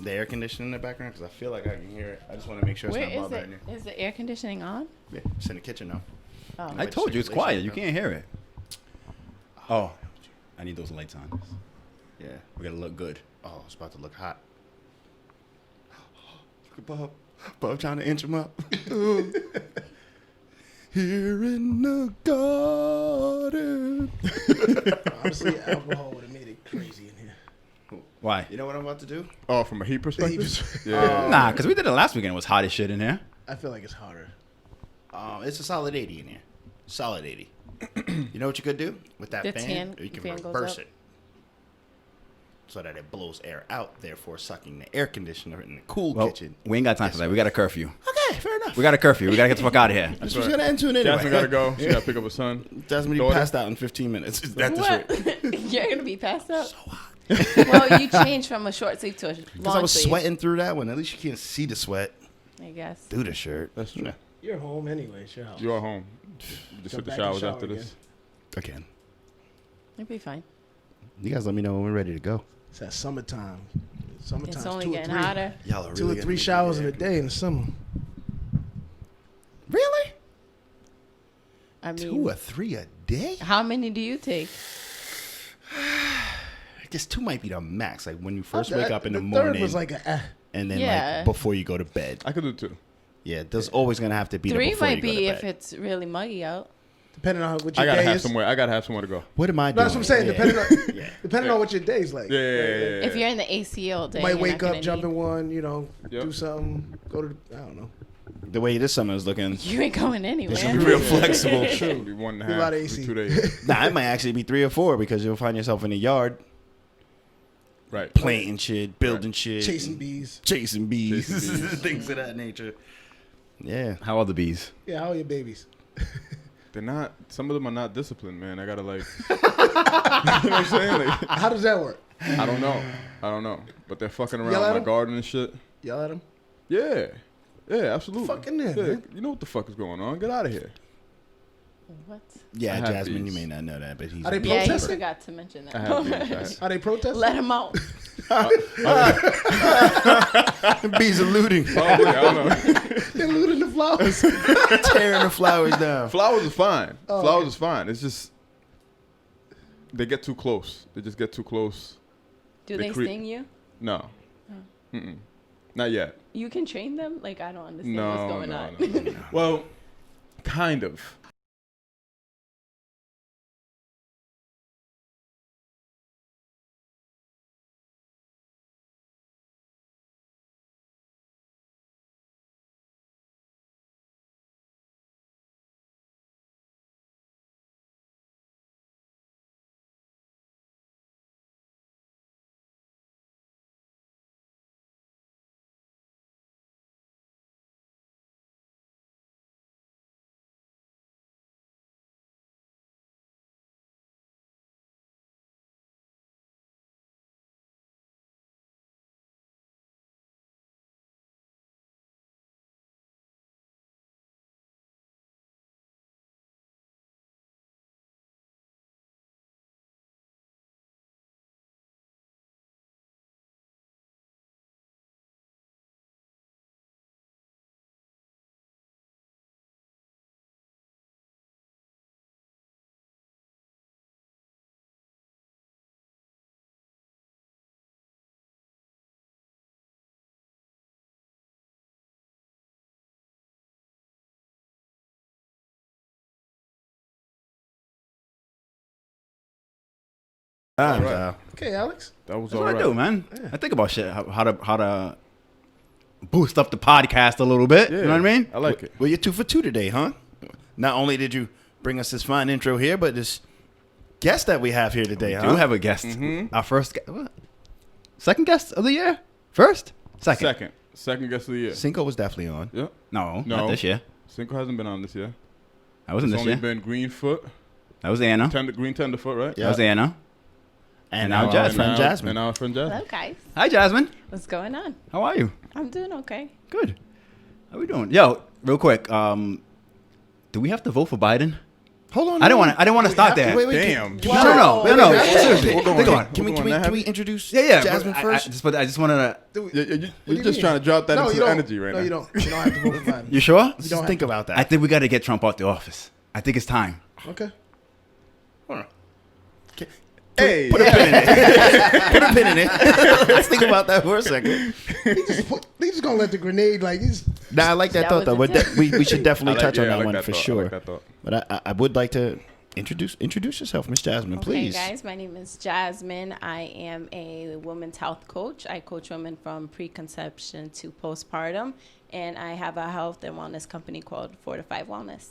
the air conditioning in the background? Because I feel like I can hear it. I just want to make sure it's not bothering you. Is the air conditioning on? Yeah, it's in the kitchen now. Oh. I told you it's quiet. You can't hear it. Oh, I need those lights on. Yeah. We gotta look good. Oh, it's about to look hot. Look at Bob. Bob trying to inch him up. Here in the garden. Honestly, alcohol would have made it crazy in here. Why? You know what I'm about to do? Oh, from a heat perspective? Yeah. Nah, because we did it last weekend. It was hot as shit in here. I feel like it's hotter. It's a solid 80 in here. Solid 80. You know what you could do with that The fan? tan You can fan goes reverse up. it so that it blows air out, therefore sucking the air conditioner in the cool kitchen. We ain't got time for that. We got a curfew. Okay, fair enough. We got a curfew. We gotta get the fuck out of here. This was gonna end soon anyway. Jasmine gotta go. She gotta pick up her son. Jasmine, you Daughter. passed out in 15 minutes. That's the What? rate. You're gonna be passed out. So hot. Well, you changed from a short sleeve to a long sleeve. Because I was sweating through that one. At least you can't see the sweat I guess. through the shirt. That's true. You're home anyway. It's your house. You are home. Just hit Jump the back in showers shower after again. this. Again. You'll be fine. You guys let me know when we're ready to go. It's that summertime. Summertime. It's only getting hotter. Y'all are 2 or really 3 showers in a day in the summer. Really? I mean, 2 or 3 a day? how many do you take? I guess 2 might be the max. Like when you first wake up in the third morning, was like a. and then Yeah. like before you go to bed. I could do 2. Yeah, there's always gonna have to be the 3 before might you go to be bed. if it's really muggy out. Depending on what I your gotta day have is. somewhere. I gotta have somewhere to go. What am I No, doing? that's what I'm saying. Yeah. Depending on Yeah. depending on what your day's like. Yeah. If you're in the AC all day, You might you're wake not up, gonna jump need- in one, Yep. do something, go to, I don't know. The way this summer is looking, You ain't going it's gonna anywhere. be real flexible. It'll be 1.5. Be a lot of be AC. 2 days. Nah, it might actually be 3 or 4 because you'll find yourself in the yard Right. planting shit, building shit, Chasing bees. chasing bees, Chasing bees. things of that nature. Yeah. How are the bees? Yeah, how are your babies? They're not. Some of them are not disciplined, man. I gotta like. You know what I'm saying? Like, How does that work? I don't know. But they're fucking around Yell at my them? garden and shit. Yell at them? Yeah. Yeah, absolutely. Fucking there, Yeah, man. you know what the fuck is going on? Get out of here. What? Yeah, I have Jasmine, bees. you may not know that, but he's. Are they Yeah, he protesting? forgot to mention I have bees. that. Are they protesting? Let him out. bees are looting, Oh, yeah, I don't know. They're looting the flowers. tearing the flowers down. Flowers is fine. Oh, Flowers okay. is fine. It's just they get too close. They just get too close. Do They they creep. sting you? No. Mm-mm. Not yet. You can train them? Like, I don't understand No, what's going no, on. no. Well, kind of. Right. Okay, Alex. That was That's all what right. I do, man. I think about shit. How to boost up the podcast a little bit. Yeah, You know what I mean? I like it. Well, you're 2 for 2 today, huh? Not only did you bring us this fine intro here, but this guest that we have here today, We huh? do have a guest. Mm-hmm. Our first, second guest of the year. First, second. Second guest of the year. Cinco was definitely on. Yep. No, No. not this year. Cinco hasn't been on this year. That wasn't It's this only year. been Greenfoot, That was Anna. Green Tenderfoot, right? Yeah. That was Anna. And now our Jasmine. friend Jasmine. And our friend Jasmine. Hello, guys. Hi, Jasmine. What's going on? How are you? I'm doing okay. Good. How we doing? Yo, real quick. Do we have to vote for Biden? Hold on. I didn't want to stop there. Wait. Damn. No. Seriously, We're going think on. about it. Can we introduce Yeah. Jasmine but first? I just wanted to. You're just trying to drop that into the energy right now. No, you don't. You don't have to vote for Biden. You sure? Just think about that. I think we got to get Trump out the office. I think it's time. Okay. Hold on. Hey, Put a pin in it. Put a pin in it. Let's think about that for a second. They just gonna let the grenade like he's. Nah, I like that thought though. was We should definitely touch on that I like one that for thought. sure. I like that thought. But I would like to introduce yourself, Miss Jasmine, please. Okay, guys, my name is Jasmine. I am a women's health coach. I coach women from preconception to postpartum, and I have a health and wellness company called 4 to 5 Wellness.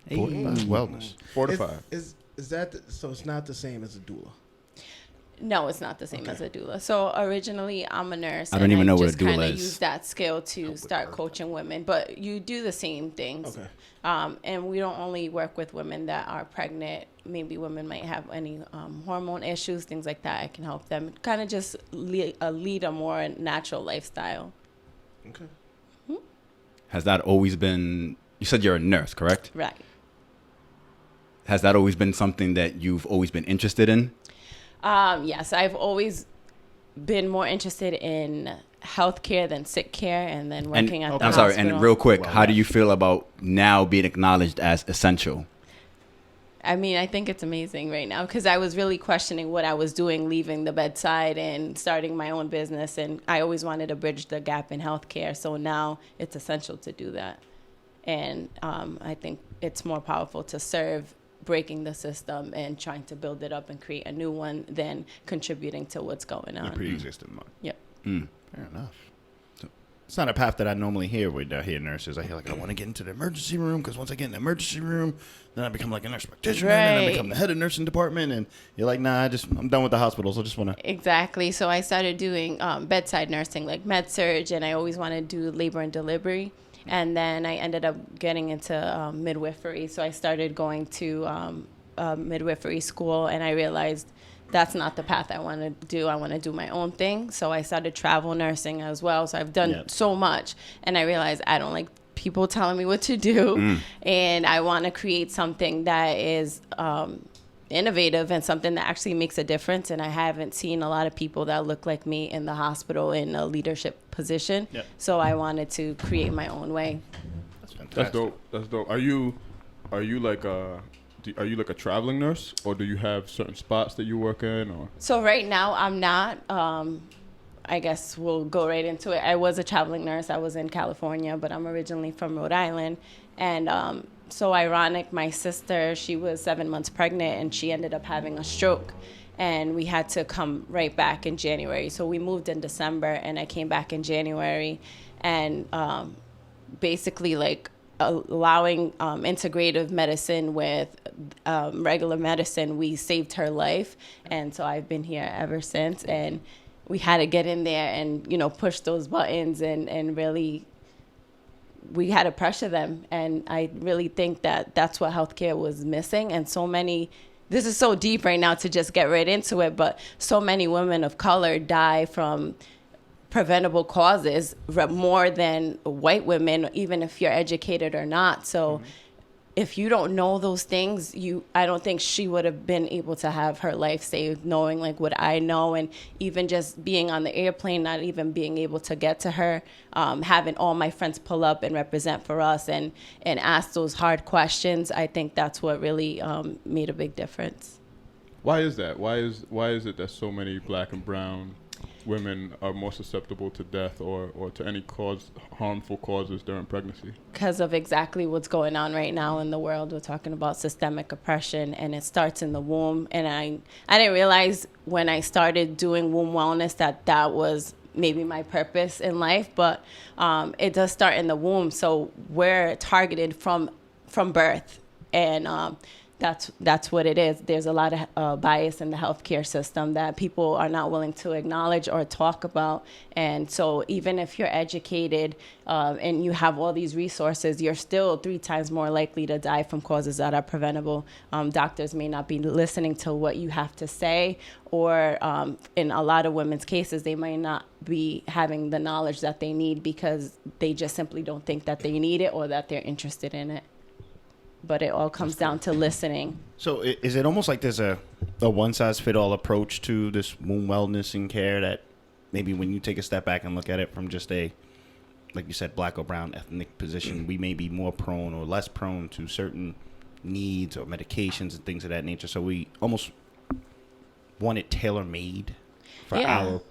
Wellness. 4 to 5. Is that so? It's not the same as a doula. No, it's not the same as a doula. So originally, I'm a nurse. I don't even know what a just kinda doula is. use that skill to start coaching women, but you do the same things. Okay. And we don't only work with women that are pregnant. Maybe women might have any hormone issues, things like that. I can help them kind of just lead a more natural lifestyle. Okay. Has that always been? You said you're a nurse, correct? Right. Has that always been something that you've always been interested in? Yes, I've always been more interested in healthcare than sick care, and then working at the I'm sorry, hospital. and real quick, how do you feel about now being acknowledged as essential? I mean, I think it's amazing right now because I was really questioning what I was doing, leaving the bedside and starting my own business, and I always wanted to bridge the gap in healthcare. So now it's essential to do that, and I think it's more powerful to serve breaking the system and trying to build it up and create a new one than contributing to what's going on. Pre-existing one. Yep. Fair enough. So, it's not a path that I normally hear with nurses. I hear like I want to get into the emergency room because once I get in the emergency room, then I become like a nurse practitioner, and I become the head of nursing department. And you're like, nah, I'm done with the hospital, so I just want to. Exactly. So I started doing bedside nursing, like med surg, and I always wanted to do labor and delivery. And then I ended up getting into midwifery. So I started going to midwifery school, and I realized that's not the path I want to do. I want to do my own thing. So I started travel nursing as well. So I've done so much, and I realized I don't like people telling me what to do, and I want to create something that is innovative and something that actually makes a difference. And I haven't seen a lot of people that look like me in the hospital in a leadership position. So I wanted to create my own way. That's fantastic. That's dope. Are you like a traveling nurse, or do you have certain spots that you work in, or? So right now I'm not. I guess we'll go right into it. I was a traveling nurse. I was in California, but I'm originally from Rhode Island. And so ironic, my sister, she was 7 months pregnant, and she ended up having a stroke. And we had to come right back in January. So we moved in December, and I came back in January. And basically, like, allowing integrative medicine with regular medicine, we saved her life. And so I've been here ever since. And we had to get in there and, push those buttons and really, we had to pressure them. And I really think that that's what healthcare was missing. And so many, this is so deep right now to just get right into it, but so many women of color die from preventable causes more than white women, even if you're educated or not. So if you don't know those things, I don't think she would have been able to have her life saved, knowing like what I know, and even just being on the airplane, not even being able to get to her, having all my friends pull up and represent for us and ask those hard questions. I think that's what really made a big difference. Why is that? Why is it that so many black and brown women are more susceptible to death or to any harmful causes during pregnancy? Because of exactly what's going on right now in the world. We're talking about systemic oppression, and it starts in the womb. And I didn't realize when I started doing womb wellness that was maybe my purpose in life, but it does start in the womb. So we're targeted from birth, and that's what it is. There's a lot of bias in the healthcare system that people are not willing to acknowledge or talk about. And so even if you're educated and you have all these resources, you're still 3 times more likely to die from causes that are preventable. Doctors may not be listening to what you have to say, or in a lot of women's cases, they might not be having the knowledge that they need because they just simply don't think that they need it or that they're interested in it. but it all comes down to listening. So is it almost like there's a one-size-fit-all approach to this womb wellness and care that maybe when you take a step back and look at it from just a, like you said, black or brown ethnic position, we may be more prone or less prone to certain needs or medications and things of that nature. So we almost want it tailor-made for our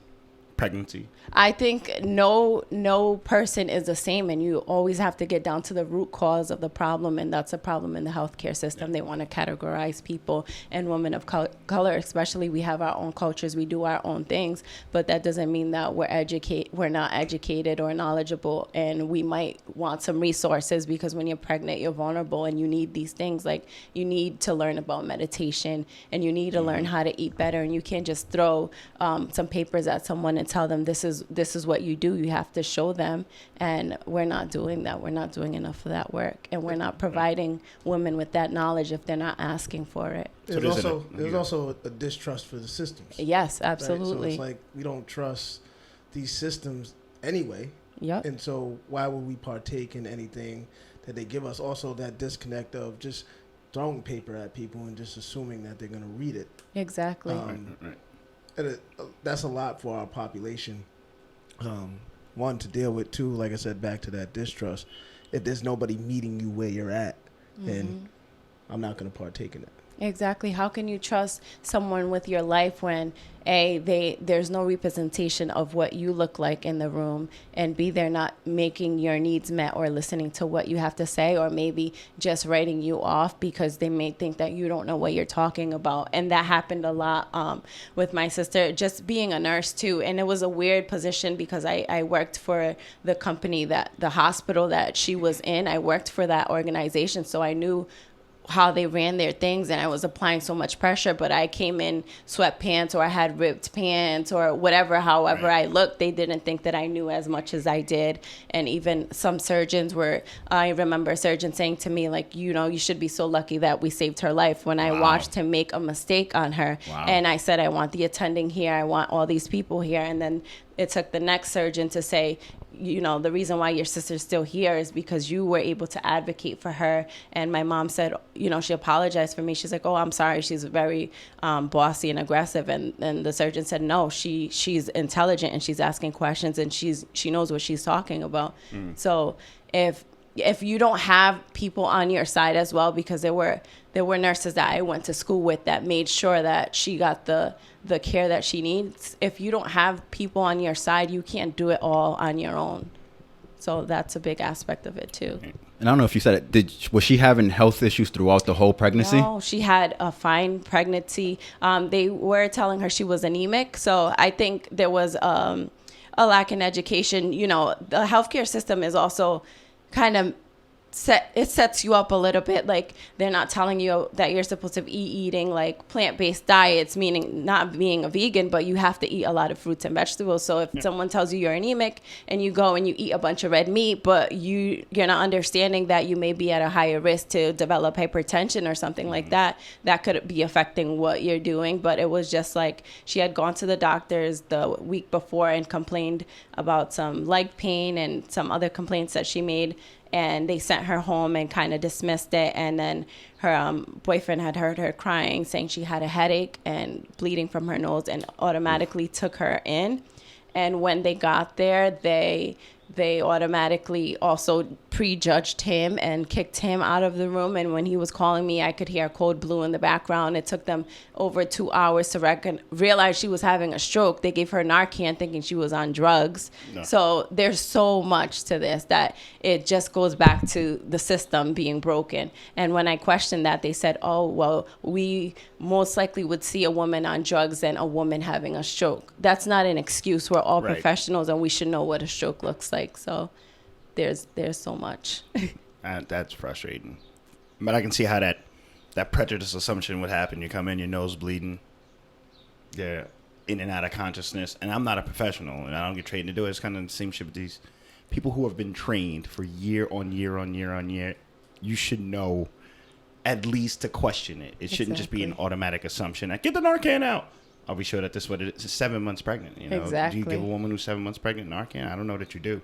pregnancy. I think no person is the same, and you always have to get down to the root cause of the problem, and that's a problem in the healthcare system. They want to categorize people, and women of color especially. We have our own cultures, we do our own things, but that doesn't mean that we're not educated or knowledgeable, and we might want some resources, because when you're pregnant, you're vulnerable, and you need these things. Like, you need to learn about meditation, and you need to learn how to eat better, and you can't just throw some papers at someone and tell them this is what you do. You have to show them, and we're not doing that. We're not doing enough of that work, and we're not providing women with that knowledge if they're not asking for it. There's also a distrust for the systems. Yes, Right? absolutely. So it's like we don't trust these systems anyway. Yep. And so why would we partake in anything that they give us? Also, that disconnect of just throwing paper at people and just assuming that they're going to read it. Exactly. Right. And that's a lot for our population. One, to deal with. Two, like I said, back to that distrust. If there's nobody meeting you where you're at, then I'm not going to partake in it. Exactly. How can you trust someone with your life when there's no representation of what you look like in the room, and B, they're not making your needs met or listening to what you have to say, or maybe just writing you off because they may think that you don't know what you're talking about. And that happened a lot with my sister, just being a nurse too. And it was a weird position because I worked for the company, the hospital that she was in. I worked for that organization, so I knew how they ran their things, and I was applying so much pressure, but I came in sweatpants, or I had ripped pants, or whatever, however I looked. They didn't think that I knew as much as I did. And even some surgeons I remember a surgeon saying to me, like, you should be so lucky that we saved her life, when I watched him make a mistake on her. And I said, I want the attending here, I want all these people here. And then it took the next surgeon to say, the reason why your sister's still here is because you were able to advocate for her. And my mom said, she apologized for me. She's like, oh, I'm sorry. She's very bossy and aggressive. And the surgeon said, no, she's intelligent, and she's asking questions, and she knows what she's talking about. So if you don't have people on your side as well, because there were nurses that I went to school with that made sure that she got the care that she needs. If you don't have people on your side, you can't do it all on your own. So that's a big aspect of it too. And I don't know if you said it. Was she having health issues throughout the whole pregnancy? No, she had a fine pregnancy. They were telling her she was anemic. So I think there was a lack in education. The healthcare system is also kind of sets you up a little bit. Like, they're not telling you that you're supposed to be eating like plant-based diets, meaning not being a vegan, but you have to eat a lot of fruits and vegetables. So if someone tells you you're anemic and you go and you eat a bunch of red meat, but you're not understanding that you may be at a higher risk to develop hypertension or something like that could be affecting what you're doing. But it was just like, she had gone to the doctors the week before and complained about some leg pain and some other complaints that she made, and they sent her home and kind of dismissed it. And then her boyfriend had heard her crying, saying she had a headache and bleeding from her nose, and automatically took her in. And when they got there, they automatically also prejudged him and kicked him out of the room. And when he was calling me, I could hear code blue in the background. It took them over 2 hours to realize she was having a stroke. They gave her Narcan thinking she was on drugs. No. So there's so much to this that it just goes back to the system being broken. And when I questioned that, they said, oh, well, we most likely would see a woman on drugs than a woman having a stroke. That's not an excuse. We're all professionals, and we should know what a stroke looks like. So there's so much. That's frustrating. But I can see how that prejudice assumption would happen. You come in, your nose bleeding, you're in and out of consciousness. And I'm not a professional, and I don't get trained to do it. It's kind of the same shit with these people who have been trained for year on year on year on year. You should know at least to question it. It shouldn't just be an automatic assumption. Get the Narcan out. Are we sure that this is what it is? 7 months pregnant. Exactly. Do you give a woman who's 7 months pregnant Narcan? I don't know that you do.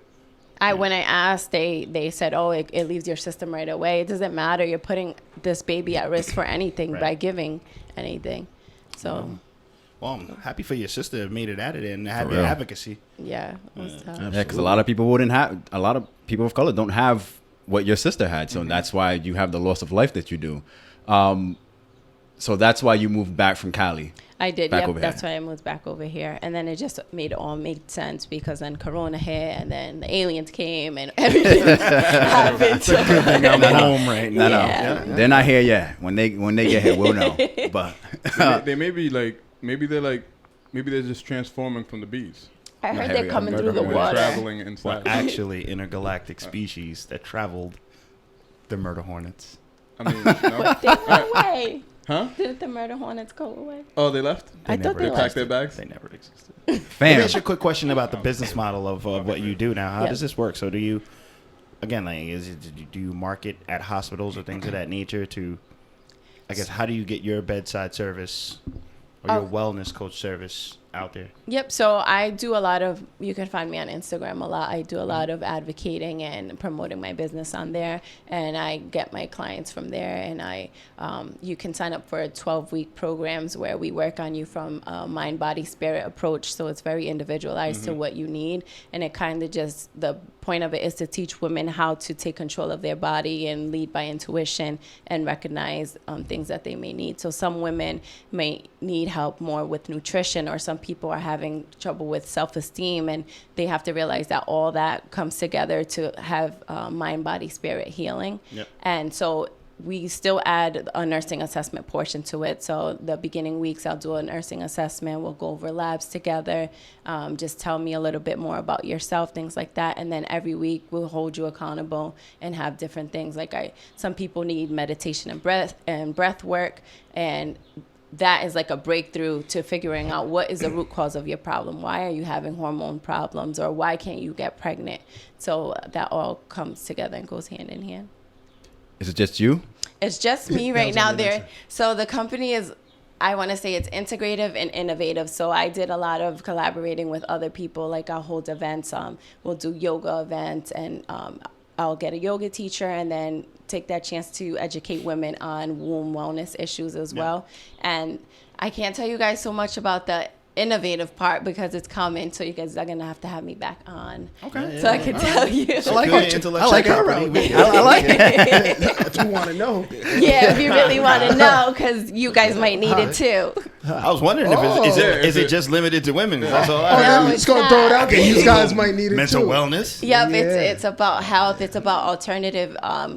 When I asked, they said, oh, it leaves your system right away. It doesn't matter. You're putting this baby at risk for anything by giving anything. So. Well, I'm happy for your sister to have made it at it and have For your real. advocacy. Yeah. It was tough. Yeah, because a lot of people a lot of people of color don't have what your sister had. So that's why you have the loss of life that you do. So that's why you moved back from Cali. I did. Back Yep. over That's here. why I moved back over here. And then it just made sense because then Corona hit and then the aliens came and everything happened. I'm home right now. Yeah. They're not here yet. When they get here, we'll know. But They may be like, maybe they're just transforming from the bees. I heard Yeah, they're coming through the They're water. traveling Well, inside. actually, intergalactic species that traveled the murder hornets. I mean, no? They go away. Huh? Didn't the murder hornets go away? Oh, they left? I thought They they packed left. their bags? They never existed. Let me fam, ask you a quick question about the business model of what you do now. How Yeah. does this work? So do you, again, like, do you market at hospitals or things of that nature to, I guess, how do you get your bedside service or your wellness coach service out there? Yep. So I do a lot of, you can find me on Instagram a lot. I do a lot of advocating and promoting my business on there. And I get my clients from there. And you can sign up for 12-week programs where we work on you from a mind, body, spirit approach. So it's very individualized to what you need. And it kind of just, the point of it is to teach women how to take control of their body and lead by intuition and recognize things that they may need. So some women may need help more with nutrition, or some people are having trouble with self-esteem, and they have to realize that all that comes together to have mind, body, spirit healing. Yep. And so we still add a nursing assessment portion to it. So the beginning weeks, I'll do a nursing assessment. We'll go over labs together. Just tell me a little bit more about yourself, things like that. And then every week we'll hold you accountable and have different things. Like some people need meditation and breath work, and that is like a breakthrough to figuring out what is the root cause of your problem. Why are you having hormone problems, or why can't you get pregnant? So that all comes together and goes hand in hand. is it just you? It's just me right now there. So the company is, I want to say it's integrative and innovative. So I did a lot of collaborating with other people. Like I'll hold events. We'll do yoga events, and I'll get a yoga teacher and then take that chance to educate women on womb wellness issues as well. And I can't tell you guys so much about the innovative part because it's coming, so you guys are gonna have to have me back on. Okay. So I can tell you. I like Good intellectual property. I like it. That's what you want to know. Yeah, if you really want to know, because you guys might need it too. I was wondering if is it just limited to women? That's all. No, Just it's gonna throw it not. out there. You guys might need it Mental too. wellness. Yep, Yeah. it's about health. It's about alternative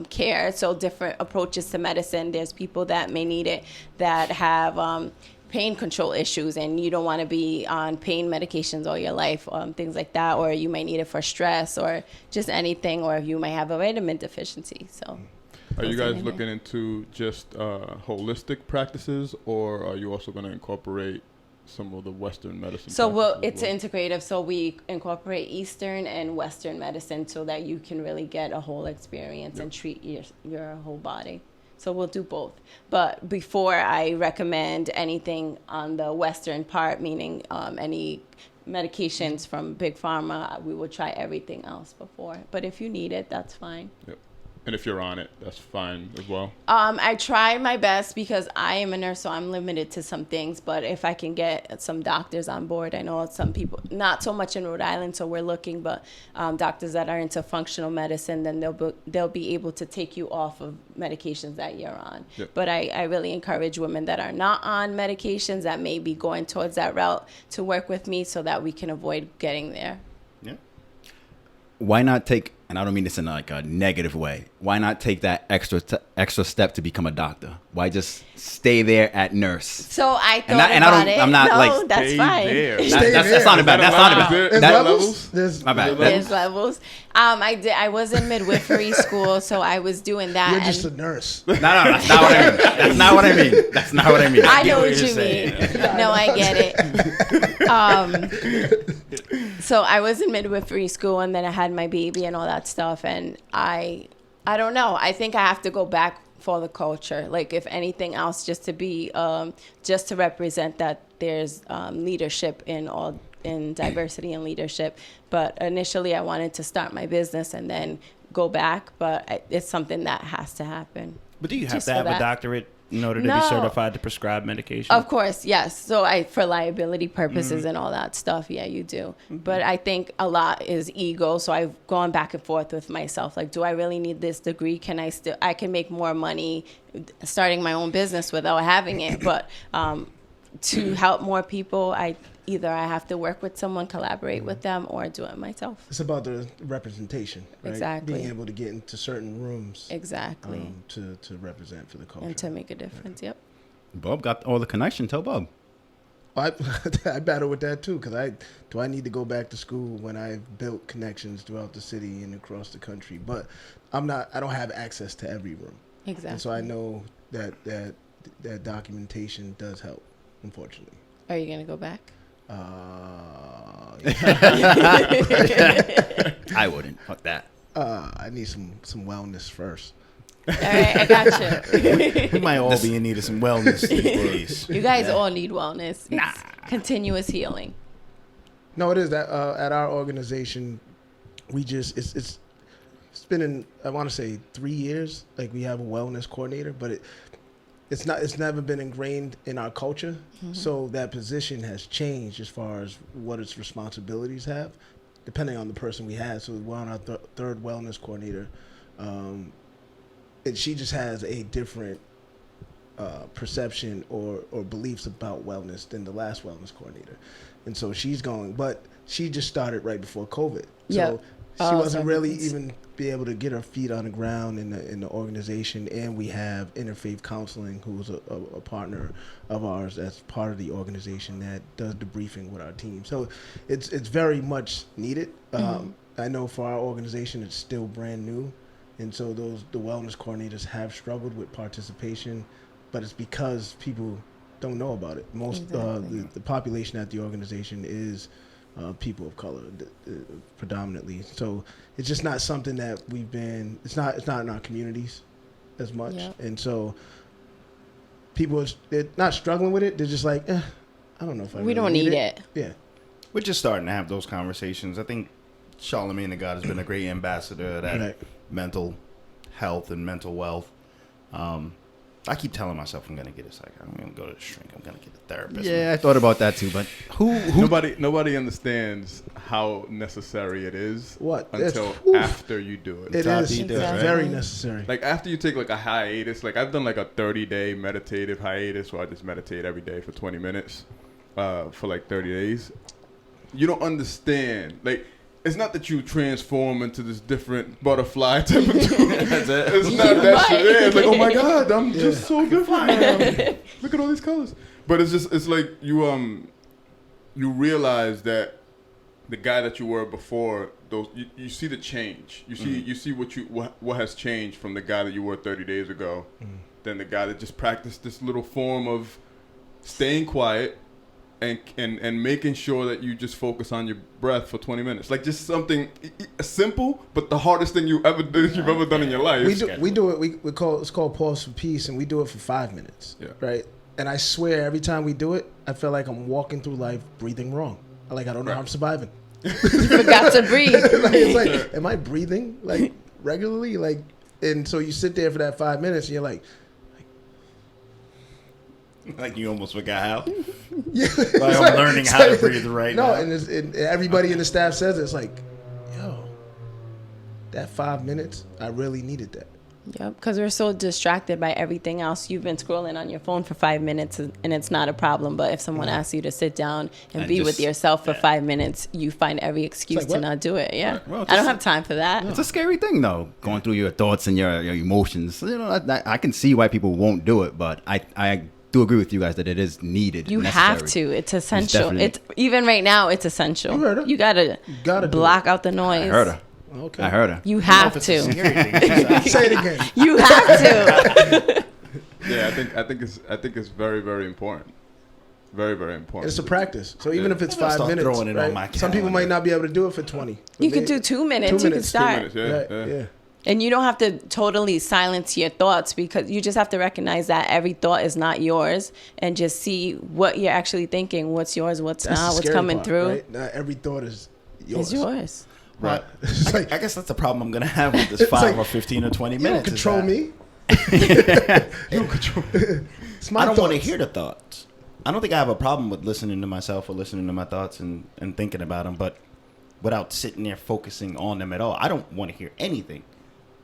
care. So different approaches to medicine. There's people that may need it that have pain control issues, and you don't want to be on pain medications all your life, things like that. Or you might need it for stress or just anything, or you might have a vitamin deficiency. So. Are you Goes guys in looking into just holistic practices, or are you also going to incorporate some of the Western medicine? So practices it's as well? integrative. So we incorporate Eastern and Western medicine so that you can really get a whole experience and treat your whole body. So we'll do both. But before I recommend anything on the Western part, meaning any medications from Big Pharma, we will try everything else before. But if you need it, that's fine. Yep. And if you're on it, that's fine as well. I try my best because I am a nurse, so I'm limited to some things. But if I can get some doctors on board, I know some people, not so much in Rhode Island, so we're looking, but doctors that are into functional medicine, then they'll be able to take you off of medications that you're on. Yep. But I really encourage women that are not on medications that may be going towards that route to work with me so that we can avoid getting there. Yeah. Why not take, and I don't mean this in like a negative way, why not take that extra step to become a doctor? Why just stay there at nurse? So I thought And I about don't- it. I'm not, no, like, that's stay fine. there. That's not about. That's not about. There's That- levels. There's My bad. There's levels. I was in midwifery school, so I was doing that. You're and just a nurse. No, that's not what I mean. That's not what I mean. That's not what I mean. I know what what you're you saying. mean. No, I get it. So I was in midwifery school, and then I had my baby and all that stuff. And I don't know. I think I have to go back for the culture. Like, if anything else, just to be, just to represent that there's leadership in all in diversity and leadership. But initially, I wanted to start my business and then go back. But it's something that has to happen. But do you have Just to for have a that. doctorate in order to No. be certified to prescribe medication? Of course, yes. So for liability purposes and all that stuff, yeah, you do. But I think a lot is ego. So I've gone back and forth with myself. Like, do I really need this degree? I can make more money starting my own business without having it. But to help more people, I have to work with someone, collaborate with them, or do it myself. It's about the representation, right? Exactly. Being able to get into certain rooms Exactly. to represent for the culture. And to make a difference, yep. Bob got all the connection. Tell Bob. I battle with that too, because I need to go back to school when I've built connections throughout the city and across the country, but I don't have access to every room. Exactly. And so I know that documentation does help, unfortunately. Are you going to go back? I wouldn't. Fuck that. I need some wellness first. All right, I got you. We might all be in need of some wellness these days. You guys all need wellness. It's continuous healing. No, it is that at our organization, we just it's been in, I want to say 3 years. Like, we have a wellness coordinator, but it's never been ingrained in our culture. Mm-hmm. So that position has changed as far as what its responsibilities have, depending on the person we have. So we're on our third wellness coordinator, and she just has a different perception or beliefs about wellness than the last wellness coordinator. And so she's going, but she just started right before COVID. So Yep. she wasn't so really it's- even be able to get her feet on the ground in the organization. And we have Interfaith Counseling, who's a partner of ours that's part of the organization that does the briefing with our team. So it's very much needed. I know for our organization, it's still brand new. And so the wellness coordinators have struggled with participation, but it's because people don't know about it. Most Exactly. the population at the organization is people of color, predominantly. So it's just not something that it's not in our communities as much. Yep. And so they're not struggling with it. They're just like, I don't know if I We really don't need it. Yeah. We're just starting to have those conversations. I think Charlemagne the God has been a great ambassador of that Right. mental health and mental wealth. I keep telling myself I'm going to get a psych. I'm going to go to a shrink. I'm going to get a therapist. Yeah, I thought about that too. But who Nobody understands how necessary it is What? until Oof. after you do it. It Top is. details, It's right? very necessary. Like, after you take like a hiatus, like I've done like a 30-day meditative hiatus where I just meditate every day for 20 minutes for like 30 days. You don't understand. Like, it's not that you transform into this different butterfly type of dude. That's it. It's not that shit. Yeah, it's like, oh my God, I'm Yeah. just so different now. Look at all these colors. But it's like you realize that the guy that you were before, you see the change. You see what has changed from the guy that you were 30 days ago, than the guy that just practiced this little form of staying quiet and making sure that you just focus on your breath for 20 minutes. Like, just something simple, but the hardest thing you've ever done in your life. We do it. It's called Pause for Peace, and we do it for 5 minutes. Yeah. Right. And I swear, every time we do it, I feel like I'm walking through life breathing wrong. Like, I don't know how I'm surviving. You forgot to breathe. Like, it's like, am I breathing like regularly? Like, and so you sit there for that 5 minutes, and you're like, Like, you almost forgot how. yeah. Like, I'm learning how to breathe right no, now. and everybody in the staff says it. It's like, yo, that 5 minutes, I really needed that. Yep, because we're so distracted by everything else. You've been scrolling on your phone for 5 minutes, and it's not a problem. But if someone asks you to sit down and And be with just- yourself for yeah. 5 minutes, you find every excuse like, to what? not do it. Yeah, Well, I don't just- have time for that. It's a scary thing, though, going through your thoughts and your emotions. You know, I can see why people won't do it, but I do agree with you guys that it is needed. You necessary. have to. It's essential. definitely- It's even right now. It's essential. You heard her. You gotta Gotta do block out the noise. I heard her. Okay. I heard her. You have It's a to. scary thing. It's Say it again. You have to. Yeah, I think it's very, very important. Very, very important. It's a practice. So even if it's I'm gonna 5 start minutes, throwing it on right? my Some people calendar. might not be able to do it for 20. You could do 2 minutes. 2 You can minutes, 2 start. minutes, yeah, Right, yeah. yeah. And you don't have to totally silence your thoughts, because you just have to recognize that every thought is not yours, and just see what you're actually thinking, what's yours, what's That's not, the what's scary coming part, through. Right? Not every thought is yours. It's yours. Right. It's like, I guess that's the problem I'm gonna have with this It's 5 like, or 15 or 20 you don't minutes. is control that me. You don't control. It's my I don't want to thoughts. hear the thoughts. I don't think I have a problem with listening to myself or listening to my thoughts and thinking about them, but without sitting there focusing on them at all. I don't want to hear anything.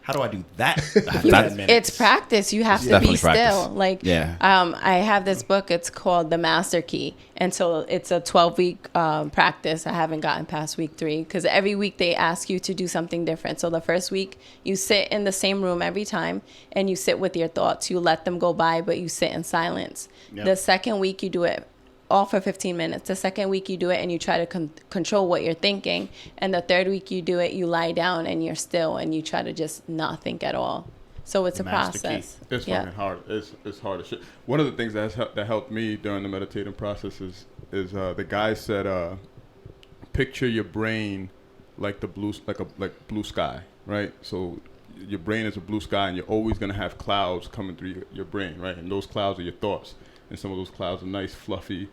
How do I do that? after 10 minutes? It's practice. You have to be definitely still. practice. Like, Yeah. I have this book. It's called The Master Key, and so it's a 12-week practice. I haven't gotten past week 3, because every week they ask you to do something different. So the first week you sit in the same room every time, and you sit with your thoughts. You let them go by, but you sit in silence. Yep. The second week you do it all for 15 minutes. The second week you do it and you try to control what you're thinking. And the third week you do it, you lie down and you're still, and you try to just not think at all. So it's a Master key. process. It's fucking hard. It's hard as shit. One of the things that helped me during the meditating process is the guy said, picture your brain like like blue sky, right? So your brain is a blue sky, and you're always gonna have clouds coming through your brain, right? And those clouds are your thoughts. And some of those clouds are nice, fluffy,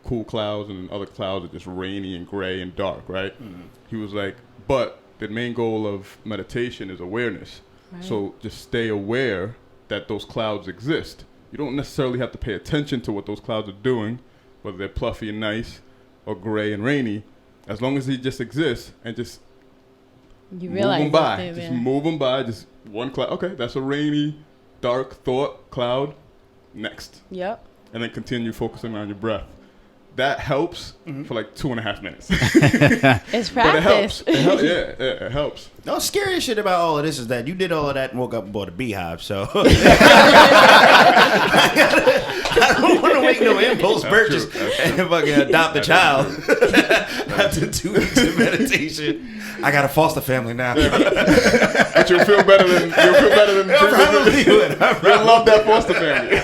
cool clouds, and other clouds are just rainy and gray and dark, right? Mm-hmm. He was like, but the main goal of meditation is awareness. Right. So just stay aware that those clouds exist. You don't necessarily have to pay attention to what those clouds are doing, whether they're fluffy and nice or gray and rainy, as long as they just exist, and just you move them by. Just move them by. Just one cloud. Okay, that's a rainy, dark thought cloud. Next. Yep. And then continue focusing on your breath. That helps for like 2.5 minutes. It's practice. But it helps. It helps. No, scariest shit about all of this is that you did all of that and woke up and bought a beehive, so I don't want to make no impulse purchase and fucking adopt a child after 2 weeks of meditation. I got a foster family now. But you'll feel better than Probably would. You'll love that foster family.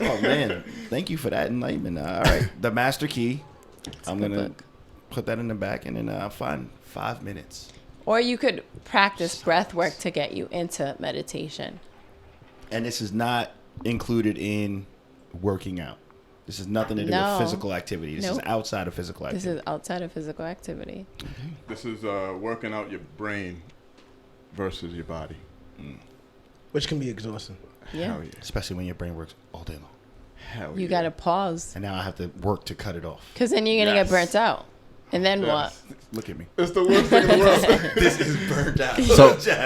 Oh man, thank you for that enlightenment. All right, the master key. I'm gonna put that in the back, and then I'll find 5 minutes. Or you could practice breath work to get you into meditation. And this is not included in working out. This is nothing to do with physical activity. This is outside of physical activity. This is outside of physical activity. Okay. This is working out your brain versus your body. Which can be exhausting. Yeah. Hell yeah. Especially when your brain works all day long. Hell You yeah. got to pause. And now I have to work to cut it off. Because then you're going to get burnt out. And then what? Look at me. It's the worst thing in the world. This is burnt out.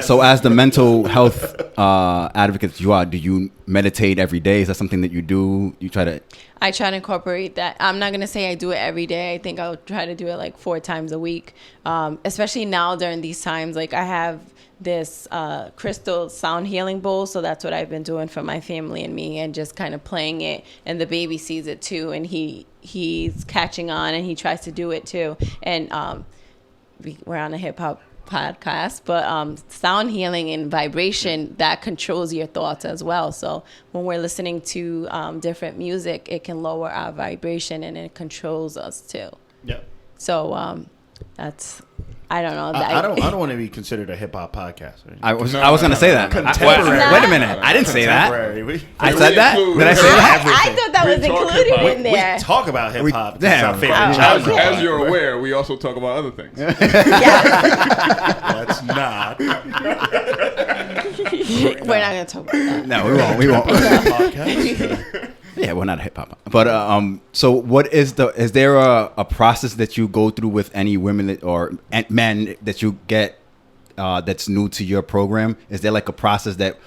So as the mental health advocate you are, do you meditate every day? Is that something that you do? You try to... I try to incorporate that. I'm not going to say I do it every day. I think I'll try to do it like 4 times a week. Especially now during these times. Like I have this crystal sound healing bowl. So that's what I've been doing for my family and me, and just kind of playing it. And the baby sees it too. And he's catching on, and he tries to do it too. And we're on a hip hop podcast, but sound healing and vibration, that controls your thoughts as well. So when we're listening to different music, it can lower our vibration, and it controls us too. Yep. So that's, I don't know. I don't want to be considered a hip hop podcast. I was going to say that. Contemporary. Wait a minute. I didn't say that. I said that? include- Did I say that? I thought that was We talk included hip-hop. in there. We talk about hip hop. Damn. It's our favorite Oh, genre. As you're aware, we also talk about other things. Let's not. We're not going to talk about that. No, we won't. Podcast. Yeah, we're not a hip hop. But so what is there a process that you go through with any women or men that you get that's new to your program? Is there like a process that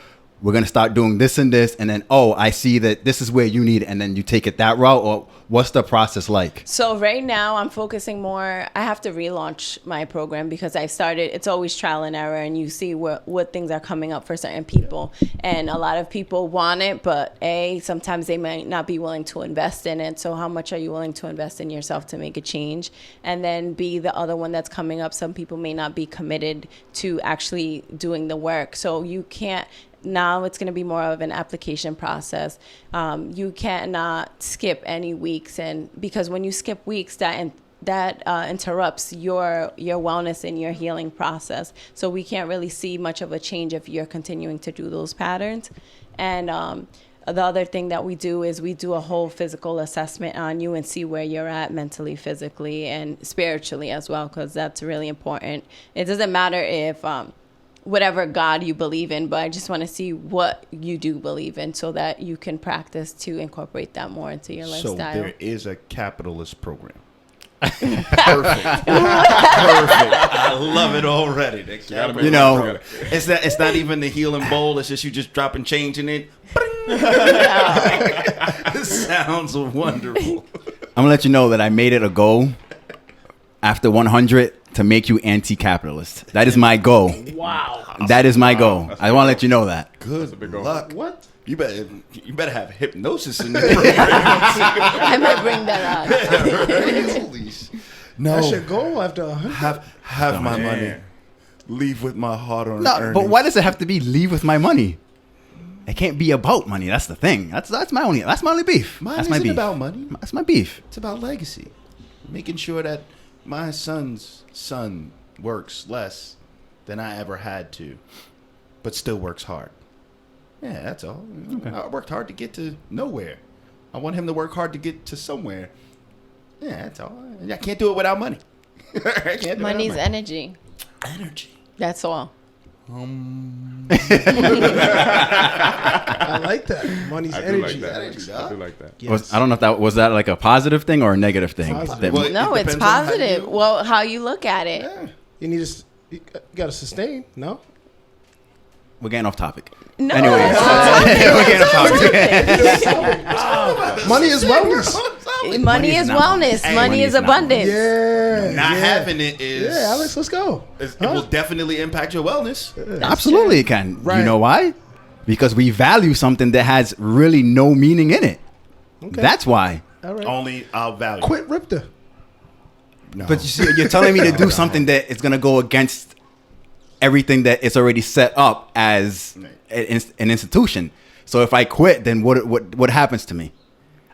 we're going to start doing this and this, and then, oh, I see that this is where you need it, and then you take it that route? Or what's the process like? So right now I'm focusing more, I have to relaunch my program because I started, it's always trial and error, and you see what things are coming up for certain people. And a lot of people want it, but sometimes they might not be willing to invest in it. So how much are you willing to invest in yourself to make a change? And then the other one that's coming up, some people may not be committed to actually doing the work. So you can't, now it's going to be more of an application process. You cannot skip any weeks, and because when you skip weeks, that interrupts your wellness and your healing process. So we can't really see much of a change if you're continuing to do those patterns. And the other thing that we do is we do a whole physical assessment on you and see where you're at mentally, physically, and spiritually as well, because that's really important. It doesn't matter if whatever God you believe in, but I just want to see what you do believe in so that you can practice to incorporate that more into your lifestyle. So there is a capitalist program. Perfect. Perfect. I love it already. You know, it's not even the healing bowl. It's just you just dropping change in it. This sounds wonderful. I'm gonna let you know that I made it a goal after 100 to make you anti-capitalist. That is my goal. Wow. That is my goal. I want to let you know that. Good goal. luck. What? You better have hypnosis in your program. I might bring that up. Holy sh- No. That's your goal after 100. Have my money. Leave with my hard-earned No, earnings. but why does it have to be leave with my money? It can't be about money. That's the thing. That's my only beef. Mine that's my isn't beef. about money. That's my beef. It's about legacy. Making sure that my son's son works less than I ever had to, but still works hard. Yeah, that's all. Okay. I worked hard to get to nowhere. I want him to work hard to get to somewhere. Yeah, that's all. I can't do it without money. I can't do it without Money's money. energy. Energy. That's all. I like that. Money's I do energy. like that. Energy, I do like that. Yes. I don't know if that was like a positive thing or a negative thing. Positive. That- Well, No, it it's depends on how positive. you- Well, how you look at it. Yeah. You need to. You got to sustain. No. We're getting off topic. No, Anyways, that's we're getting off topic. Money is wellness. Money Money is is not wellness. wellness. Money Money is is not abundance. Yeah. Not yeah. having it is. Yeah, Alex, let's go. It will definitely impact your wellness. Absolutely, it can. Right. You know why? Because we value something that has really no meaning in it. Okay. That's why. All right. Only I'll value. Quit Ripta. No. But you see, you're telling me to do something that is going to go against everything that is already set up as an institution. So if I quit, then what happens to me?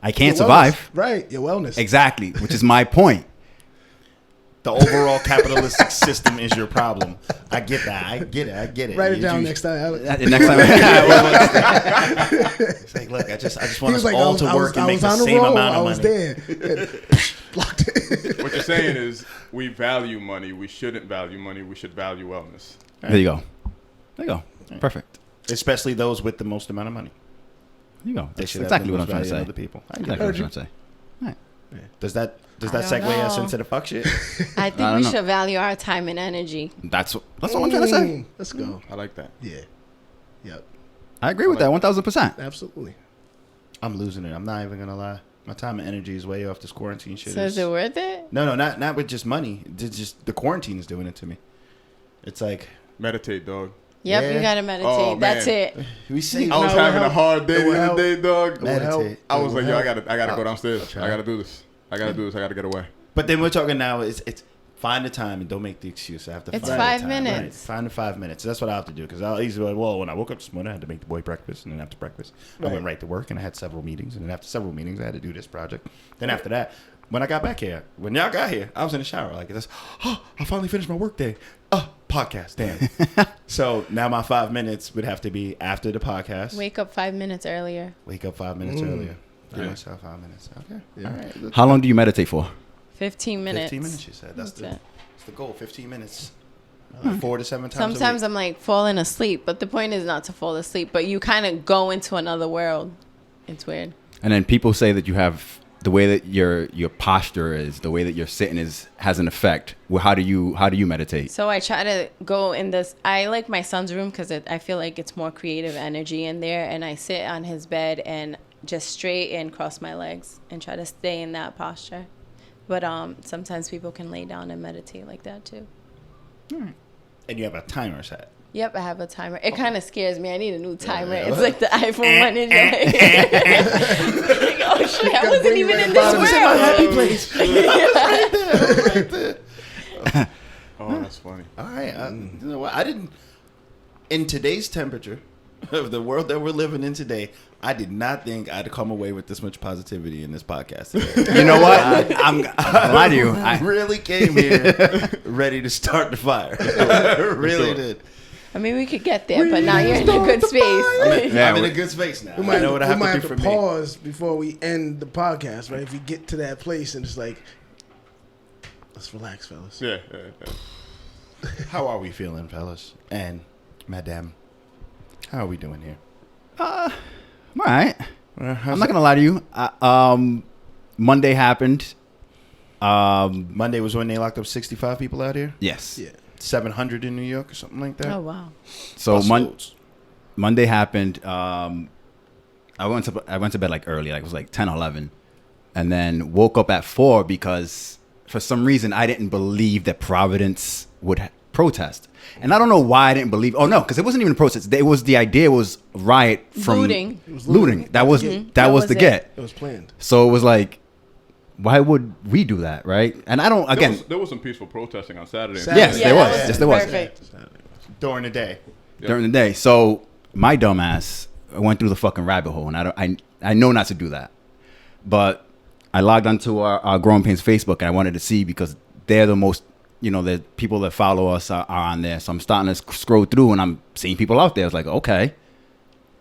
I can't Your survive. wellness. Right. Your wellness. Exactly, which is my point. The overall capitalistic system is your problem. I get that. I get it. Write it You down choose- next time, Alex. Next time, It's like, look, I just He want was us like, all to work and I make was the on the same roll. amount I of was money. there. And blocked it. What you're saying is we value money. We shouldn't value money. We should value wellness. there you go. There you go. Perfect. Especially those with the most amount of money. There you go. They That's should exactly have what the I'm most trying to value in say. other people. I get Exactly it. what I'm trying to say. Right. Does that I segue don't us know. into the fuck shit? I think don't we know. should value our time and energy. That's what I'm trying to say. Let's go. I like that. Yeah. Yep. I agree with that 1,000%. Absolutely. I'm losing it. I'm not even gonna lie. My time and energy is way off this quarantine shit. So is it worth it? No, not with just money. It's just the quarantine is doing it to me. It's like Meditate, dog. Yep, Yeah. you gotta meditate. Oh, That's man. it. we say I was No, it having a help. hard day It the will other help. day, dog. meditate. I was like, yo, I gotta I'll go downstairs. try. I gotta do this. I gotta get away. But then we're talking now. It's find the time and don't make the excuse. I have to. It's find 5 the time. minutes. Right. Find the 5 minutes. That's what I have to do because I'll easily like, well, when I woke up this morning, I had to make the boy breakfast, and then after breakfast, I went right to work, and I had several meetings, and then after several meetings, I had to do this project. Then after that, when I got back here, when y'all got here, I was in the shower like this. Oh, I finally finished my work day. Podcast. Damn. So now my 5 minutes would have to be after the podcast. Wake up 5 minutes earlier. Wake up 5 minutes earlier. Give Yeah. myself 5 minutes. Okay. Yeah. All right. How long do you meditate for? 15 minutes. 15 minutes, you said. That's That's it. the goal. 15 minutes. 4 to 7 times. Sometimes I'm like falling asleep, but the point is not to fall asleep, but you kind of go into another world. It's weird. And then people say that you have the way that your posture is, the way that you're sitting has an effect. Well, how do you meditate? So I try to go in this. I like my son's room because I feel like it's more creative energy in there. And I sit on his bed and just straight and cross my legs and try to stay in that posture. But sometimes people can lay down and meditate like that too. And you have a timer set. Yep, I have a timer. It kind of scares me. I need a new timer. It's like the iPhone one. Like, oh shit, I wasn't even in this world. Happy place. right there. Oh, that's funny. All right. You know what? I didn't. In today's temperature, of the world that we're living in today, I did not think I'd come away with this much positivity in this podcast today. You know what? I'm lying to you. I really came here ready to start the fire. I really did. I mean, we could get there, but now you're in a good space. I'm in a good space now. We might, I know what I have to do for me. pause before we end the podcast, right? If we get to that place and it's like, let's relax, fellas. Yeah. How are we feeling, fellas? And madame, how are we doing here? I'm all right. I'm not gonna lie to you. Monday happened. Monday was when they locked up 65 people out here. Yes. Yeah. 700 in New York or something like that. Oh, wow. So Busloads. Monday happened. I went to bed like early, like it was like 10, 11, and then woke up at 4 because for some reason I didn't believe that Providence would protest, and I don't know why I didn't believe. Oh no, because it wasn't even a protest. It was the idea was riot from Looting. It was looting. That was That was was the it. get. It was planned. So it was like, why would we do that, right? And I don't. Again, There was some peaceful protesting on Saturday. yes, Yeah, there that was. was Yes, there was. perfect. During the day. During the day. So my dumbass went through the fucking rabbit hole, and I know not to do that, but I logged onto our Growing Pains Facebook, and I wanted to see because they're the most, the people that follow us are on there. So I'm starting to scroll through, and I'm seeing people out there. It's like, okay,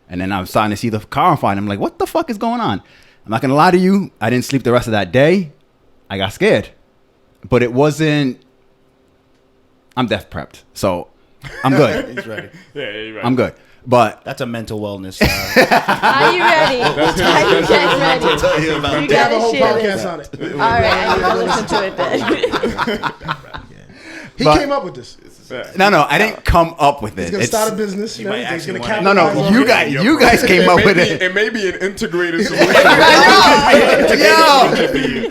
and then I'm starting to see the car on fire. And I'm like, what the fuck is going on? I'm not gonna lie to you. I didn't sleep the rest of that day. I got scared, but it wasn't. I'm death prepped, so I'm good. He's ready. Yeah, you're right. I'm good. But That's a mental wellness. Are you ready? Are you guys ready? tell you about You We have a gotta whole share podcast this. on it. All right, I need to listen to it then. He But- came up with this. no, I didn't come up with it. He's gonna start a business. He You know, might he's gonna actually No, capitalize on you it. guys came up with it. It may be an integrated solution. Yo,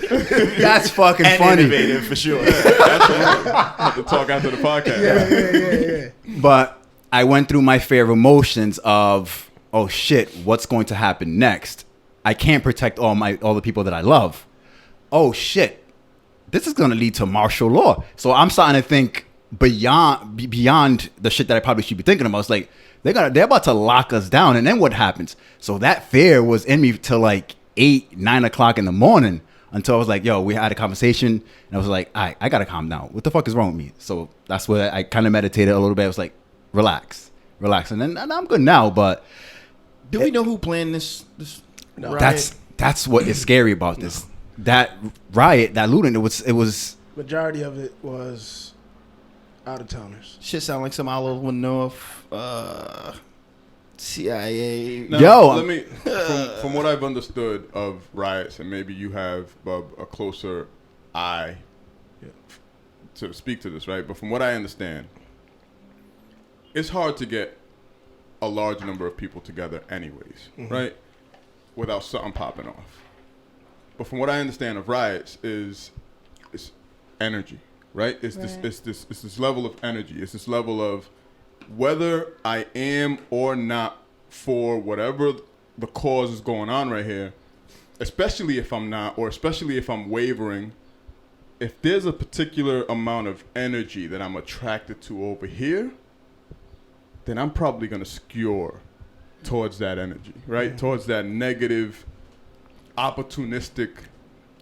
that's fucking and funny. innovative for sure. Have to talk after the podcast. Yeah. But I went through my fair of emotions of, oh shit, what's going to happen next? I can't protect all the people that I love. Oh shit, this is going to lead to martial law. So I'm starting to think beyond the shit that I probably should be thinking about. It's like they're about to lock us down, and then what happens? So that fear was in me till like 8, 9 o'clock in the morning until I was like, yo, we had a conversation, and I was like, all right, I gotta calm down. What the fuck is wrong with me? So that's where I kind of meditated a little bit. I was like, relax, and then and I'm good now. But Do we know who planned this riot? that's what is scary about this. That riot, that looting, it was. Majority of it was out of towners. Shit sound like some Oliver North, CIA. Now, Yo, let me from what I've understood of riots, and maybe you have, Bub, a closer eye to speak to this, right? But from what I understand, it's hard to get a large number of people together anyways, right? Without something popping off. But from what I understand of riots is it's energy, right? It's this level of energy. It's this level of whether I am or not for whatever the cause is going on right here, especially if I'm not, or especially if I'm wavering, if there's a particular amount of energy that I'm attracted to over here, then I'm probably going to skewer towards that energy, right? Towards that negative, opportunistic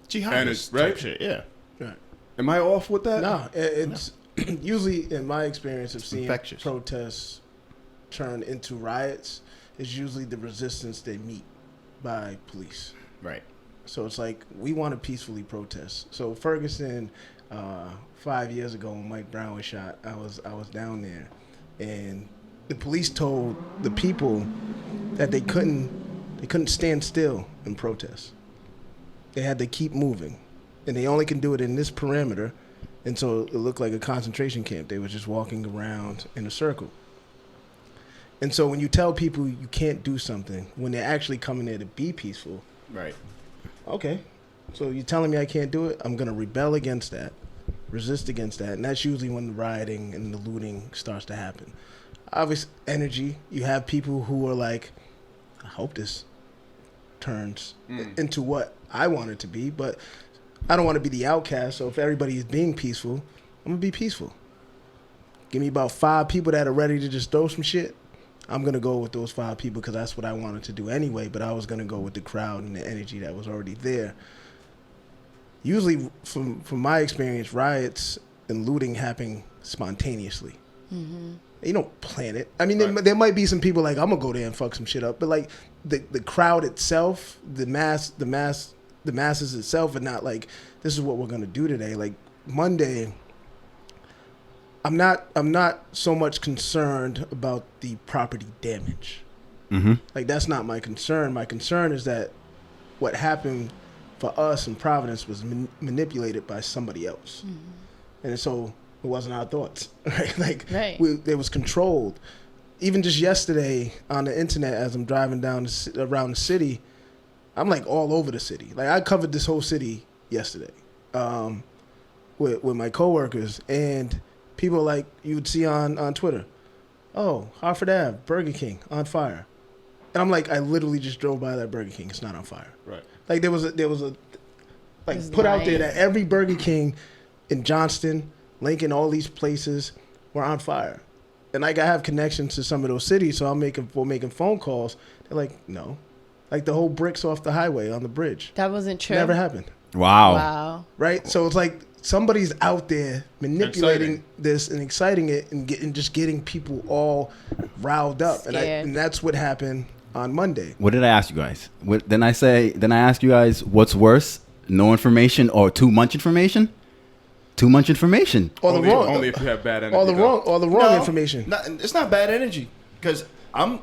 Jihadist energy, type right? shit, yeah. Right. Am I off with that? No, it's usually in my experience of seeing infectious. protests turn into riots is usually the resistance they meet by police. Right. So it's like we want to peacefully protest. So Ferguson, 5 years ago when Mike Brown was shot, I was down there, and the police told the people that they couldn't stand still and protest. They had to keep moving, and they only can do it in this perimeter. And so it looked like a concentration camp. They were just walking around in a circle. And so when you tell people you can't do something when they're actually coming there to be peaceful, Right. okay, so you're telling me I can't do it? I'm going to rebel against that, resist against that. And that's usually when the rioting and the looting starts to happen. Obvious energy, you have people who are like, I hope this turns into what I want it to be, but I don't want to be the outcast. So if everybody is being peaceful, I'm going to be peaceful. Give me about 5 people that are ready to just throw some shit, I'm going to go with those 5 people because that's what I wanted to do anyway, but I was going to go with the crowd and the energy that was already there. Usually, from my experience, riots and looting happen spontaneously. Mm-hmm. You don't plan it. I mean, there might be some people like, I'm going to go there and fuck some shit up, but like the crowd itself, the masses itself are not like, this is what we're going to do today. Like Monday, I'm not so much concerned about the property damage. Mm-hmm. Like that's not my concern. My concern is that what happened for us in Providence was manipulated by somebody else, and so it wasn't our thoughts. Right? Like it was controlled. Even just yesterday on the internet, as I'm driving down around the city, I'm like all over the city. Like I covered this whole city yesterday with my coworkers and. People like you would see on Twitter, oh, Hartford Ave, Burger King on fire, and I'm like, I literally just drove by that Burger King. It's not on fire. Right. Like there was a like put out there that every Burger King in Johnston, Lincoln, all these places were on fire, and like I have connections to some of those cities, so we're making phone calls. They're like, no, like the whole bricks off the highway on the bridge. That wasn't true. Never happened. Wow. Right. So it's like. Somebody's out there manipulating this and exciting it and getting people all riled up, and that's what happened on Monday. What did I ask you guys? Then I ask you guys, what's worse, no information or too much information? Too much information. Or the wrong. Only if you have bad energy. Or the wrong information. It's not bad energy because I'm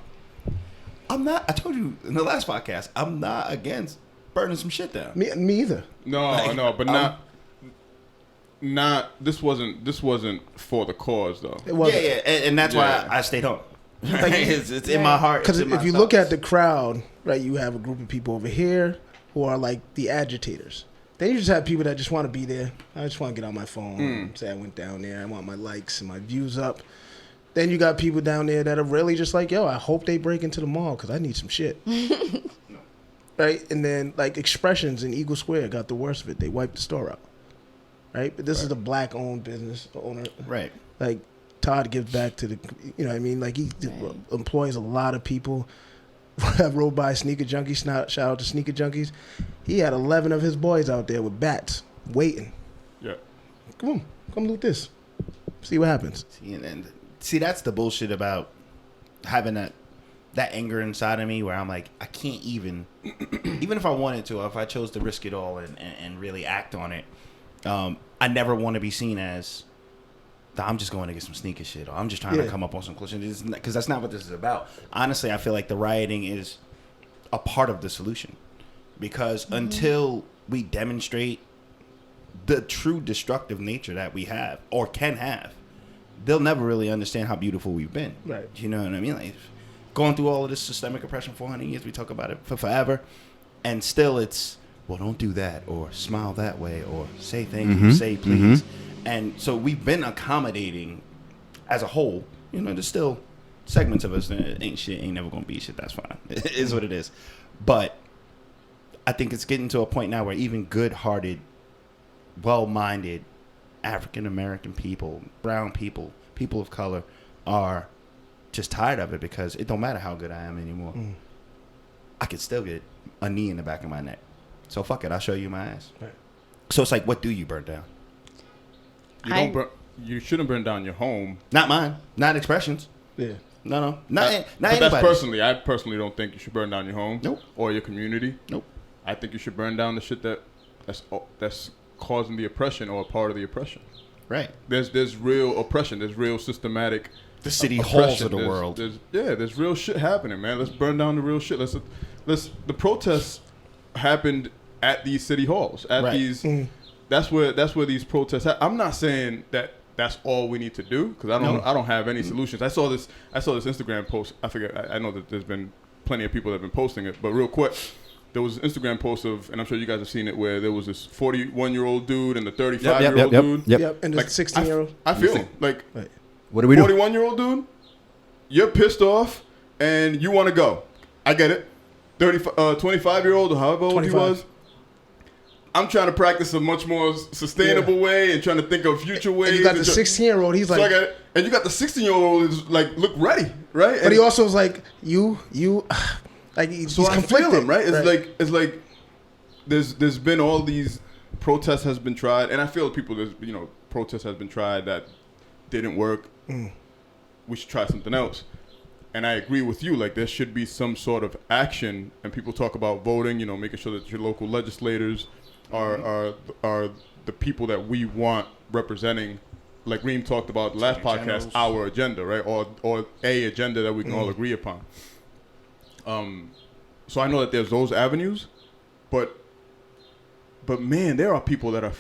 not. I told you in the last podcast, I'm not against burning some shit down. Me either. No, but not this wasn't for the cause though. It wasn't. Yeah, and that's why I stayed home. Like, it's in my heart. Because if you look at the crowd, right, you have a group of people over here who are like the agitators. Then you just have people that just want to be there. I just want to get on my phone and say I went down there. I want my likes and my views up. Then you got people down there that are really just like, yo, I hope they break into the mall because I need some shit. Right? And then like Expressions in Eagle Square got the worst of it. They wiped the store out. Right, but this is a black-owned business owner. Right, like Todd gives back to the, you know what I mean? Like he employs a lot of people. I rode by Sneaker Junkies. Shout out to Sneaker Junkies. He had 11 of his boys out there with bats waiting. Yeah, come loot this. See what happens. See, that's the bullshit about having that anger inside of me where I'm like, I can't even if I wanted to, or if I chose to risk it all and really act on it. I never want to be seen as I'm just going to get some sneaker shit or I'm just trying to come up on some close because that's not what this is about. Honestly, I feel like the rioting is a part of the solution because until we demonstrate the true destructive nature that we have or can have, they'll never really understand how beautiful we've been. Right. You know what I mean? Like going through all of this systemic oppression for 400 years, we talk about it for forever, and still it's, well, don't do that, or smile that way, or say thank you, say please. And so we've been accommodating as a whole. You know, there's still segments of us that ain't never going to be shit. That's fine. It is what it is. But I think it's getting to a point now where even good-hearted, well-minded African-American people, brown people, people of color are just tired of it because it don't matter how good I am anymore. I could still get a knee in the back of my neck. So fuck it, I'll show you my ass. Right. So it's like, what do you burn down? You shouldn't burn down your home. Not mine. Not Expressions. Yeah. No. Not anybody. That's personally. I personally don't think you should burn down your home. Nope. Or your community. Nope. I think you should burn down the shit that's causing the oppression or a part of the oppression. Right. There's real oppression. There's real systematic. The city halls of the world. There's real shit happening, man. Let's burn down the real shit. The protests happened at these city halls. That's where these protests I'm not saying that that's all we need to do because I don't have any solutions. I saw this Instagram post. I forget. I know that there's been plenty of people that have been posting it, but real quick, there was an Instagram post of, and I'm sure you guys have seen it, where there was this 41-year-old dude and the 35-year-old dude. Yep. And the 16-year-old. I feel him. Like, what do we do? 41-year-old dude, you're pissed off and you want to go. I get it. 25-year-old or however old 25. He was. I'm trying to practice a much more sustainable way and trying to think of future ways. And you got the 16-year-old. He's like, and you got the 16-year-old is like, look ready, right? But he also was like, you, like he's conflicted, feel him, right? It's like there's been all these protests has been tried, and I feel protests has been tried that didn't work. We should try something else. And I agree with you. Like, there should be some sort of action. And people talk about voting, making sure that your local legislators are the people that we want representing. Like Reem talked about last podcast, our agenda, right? Or a agenda that we can all agree upon. So I know that there's those avenues, but man, there are people that are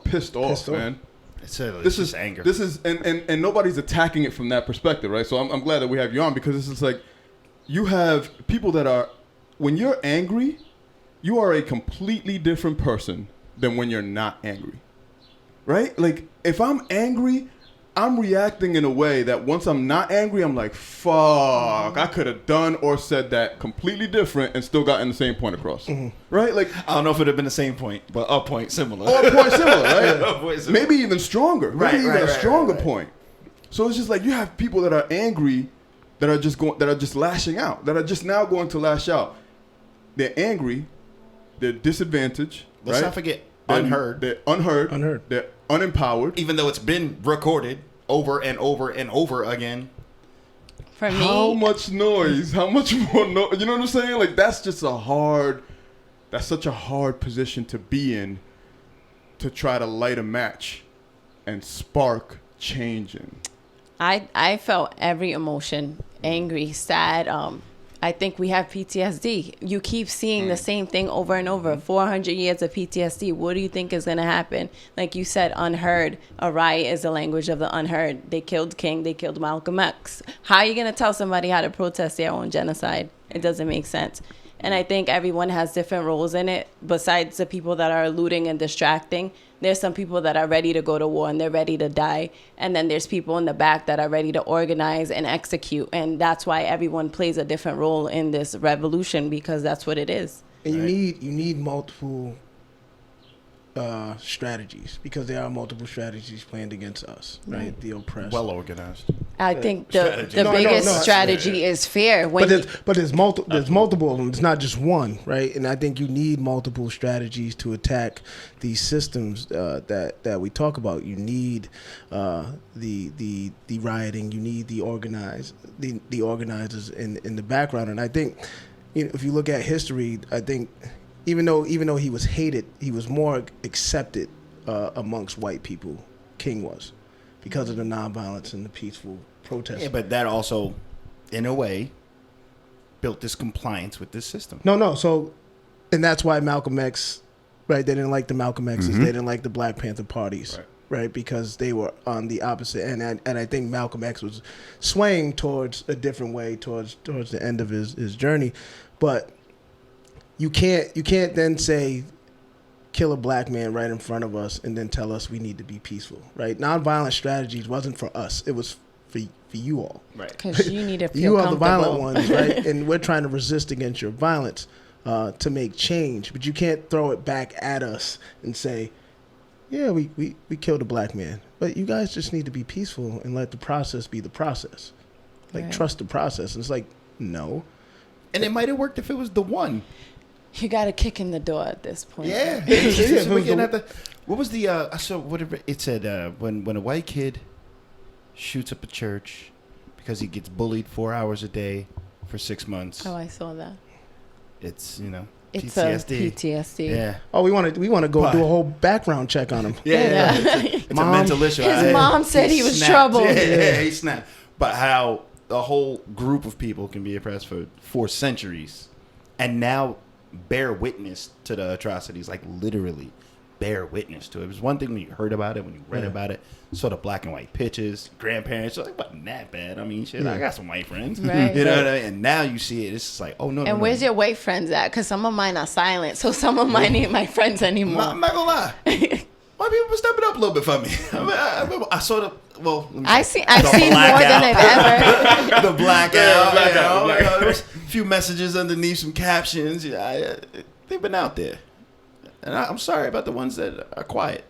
pissed off, man. This is anger. This is and nobody's attacking it from that perspective, right? So I'm glad that we have you on, because this is like, you have people that are, when you're angry, you are a completely different person than when you're not angry, right? Like, if I'm angry, I'm reacting in a way that once I'm not angry, I'm like, fuck, I could have done or said that completely different and still gotten the same point across, right? Like, I don't know if it would have been the same point, but a point similar. Or a point similar, right? A point similar. Maybe even stronger. Maybe even a stronger right. point. So it's just like, you have people that are angry, that are just lashing out, that are just now going to lash out. They're angry, they're disadvantaged. Let's right? not forget, unheard. They're unheard. They're unempowered. Even though it's been recorded over and over and over again. For me, how much noise? How much more noise? You know what I'm saying? Like, that's such a hard position to be in, to try to light a match and spark changing. I felt every emotion, angry, sad. I think we have PTSD. You keep seeing the same thing over and over. 400 years of PTSD. What do you think is going to happen? Like you said, unheard. A riot is the language of the unheard. They killed King. They killed Malcolm X. How are you going to tell somebody how to protest their own genocide? It doesn't make sense. And I think everyone has different roles in it. Besides the people that are looting and distracting, there's some people that are ready to go to war and they're ready to die. And then there's people in the back that are ready to organize and execute. And that's why everyone plays a different role in this revolution, because that's what it is. And you need multiple strategies, because there are multiple strategies planned against us, right? The oppressed. Well organized. I think the biggest strategy is fear. But there's multiple of them. It's not just one, right? And I think you need multiple strategies to attack these systems that we talk about. You need the rioting. You need the organizers in the background. And I think, if you look at history, I think even though he was hated, he was more accepted amongst white people. King was, because of the nonviolence and the peaceful protest. Yeah, but that also, in a way, built this compliance with this system. No. So, and that's why Malcolm X, right? They didn't like the Malcolm X's. They didn't like the Black Panther parties, right? Because they were on the opposite end. And I think Malcolm X was swaying towards a different way towards the end of his journey. But you can't then say, kill a black man right in front of us and then tell us we need to be peaceful, right? Nonviolent strategies wasn't for us. It was for you all. Right. Because you need to feel you are comfortable. the violent ones, right? And we're trying to resist against your violence to make change. But you can't throw it back at us and say, yeah, we killed a black man. But you guys just need to be peaceful and let the process be the process. Like, trust the process. And it's like, no. And it might have worked if it was the one. You got a kick in the door at this point. Yeah. What was the I saw whatever it said, when a white kid shoots up a church because he gets bullied 4 hours a day for 6 months. Oh, I saw that. It's It's PTSD. a PTSD. Yeah. Oh, we want to go do a whole background check on him. Yeah. It's a mental issue. His mom said he was troubled. Yeah, he snapped. But how a whole group of people can be oppressed for centuries, and now bear witness to the atrocities, like literally bear witness to it. It was one thing when you heard about it, when you read about it, saw the black and white pictures, grandparents, like, wasn't that bad. I mean, shit, I got some white friends. Right. You know what I mean? And now you see it, it's just like, oh, no, And where's your white friends at? Because some of mine are silent, so some of mine ain't my friends anymore. I'm not gonna lie. White people were stepping up a little bit for me. I remember I saw I've seen more than I've ever. the blackout. There was a few messages underneath some captions. They've been out there. And I'm sorry about the ones that are quiet.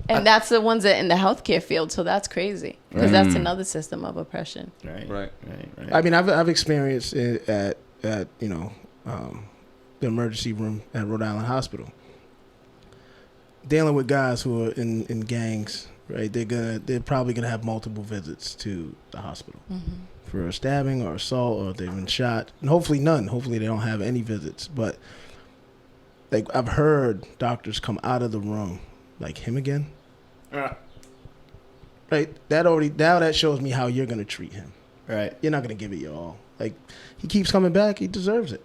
And that's the ones that in the healthcare field. So that's crazy because that's another system of oppression. Right. I mean, I've experienced it at the emergency room at Rhode Island Hospital, dealing with guys who are in gangs. Right, they're probably gonna have multiple visits to the hospital for a stabbing or assault, or they've been shot, and hopefully none. Hopefully they don't have any visits. But like I've heard doctors come out of the room like, him again. Right, that shows me how you're gonna treat him. Right, you're not gonna give it your all. Like, he keeps coming back, he deserves it.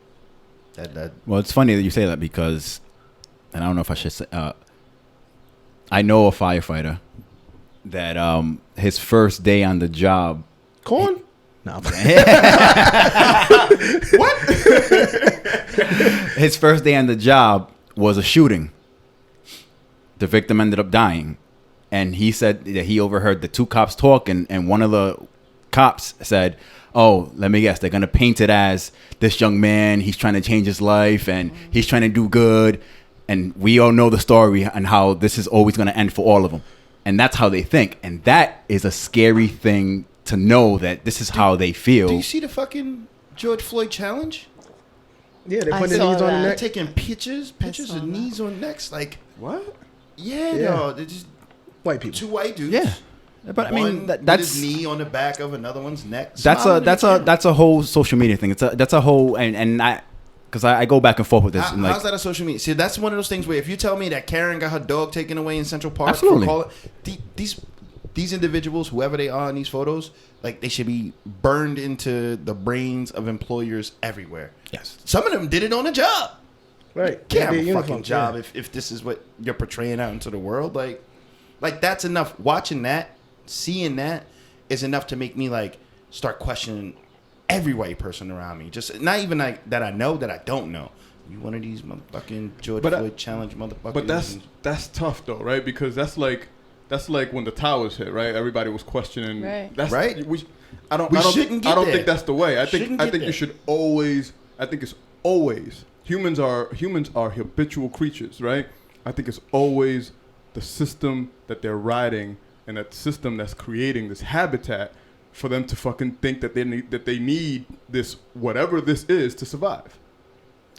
Well, it's funny that you say that because, and I don't know if I should say, I know a firefighter that his first day on the job. Corn? No. What? His first day on the job was a shooting. The victim ended up dying. And he said that he overheard the two cops talking, and one of the cops said, "Oh, let me guess, they're going to paint it as this young man, he's trying to change his life, and he's trying to do good. And we all know the story and how this is always going to end for all of them." And that's how they think. And that is a scary thing to know, that this is how they feel. Do you see the fucking George Floyd challenge? Yeah, they I put the saw knees on the that. They're neck. taking pictures saw of that. knees on necks. Like, What? yeah, Yeah. no, they're just White people. two white dudes. Yeah. But I mean, One with that's his knee on the back of another one's neck. that's smiling at the camera. that's a whole social media thing. That's a whole, and I, because I go back and forth with this. And like, How's that a social media? See, that's one of those things where if you tell me that Karen got her dog taken away in Central Park, Absolutely. these individuals, whoever they are in these photos, like, they should be burned into the brains of employers everywhere. yes. Some of them did it on the job. Right. Can't have Their a uniforms, fucking job yeah. if this is what you're portraying out into the world. Like that's enough. Watching that, seeing that is enough to make me like start questioning every white person around me. Just not even like that I know, that I don't know. You one of these motherfucking George Floyd challenge motherfuckers. But that's tough though, right? Because that's like when the towers hit, right? Everybody was questioning. Right. That's Right. I don't shouldn't get I don't there. think that's the way. I Shouldn't think get you there. should always. I think it's always humans are habitual creatures, right? I think it's always the system that they're riding and that system that's creating this habitat for them to fucking think that they need this, whatever this is, to survive.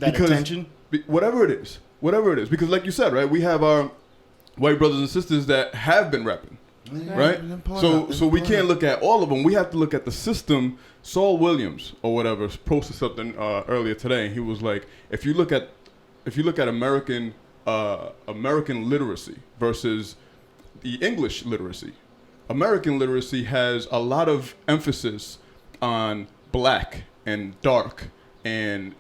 that attention. Whatever it is, because like you said, right, we have our white brothers and sisters that have been repping, right? So we can't look at all of them. We have to look at the system. Saul Williams or whatever posted something earlier today, and he was like, if you look at American literacy versus the English literacy, American literacy has a lot of emphasis on black and dark and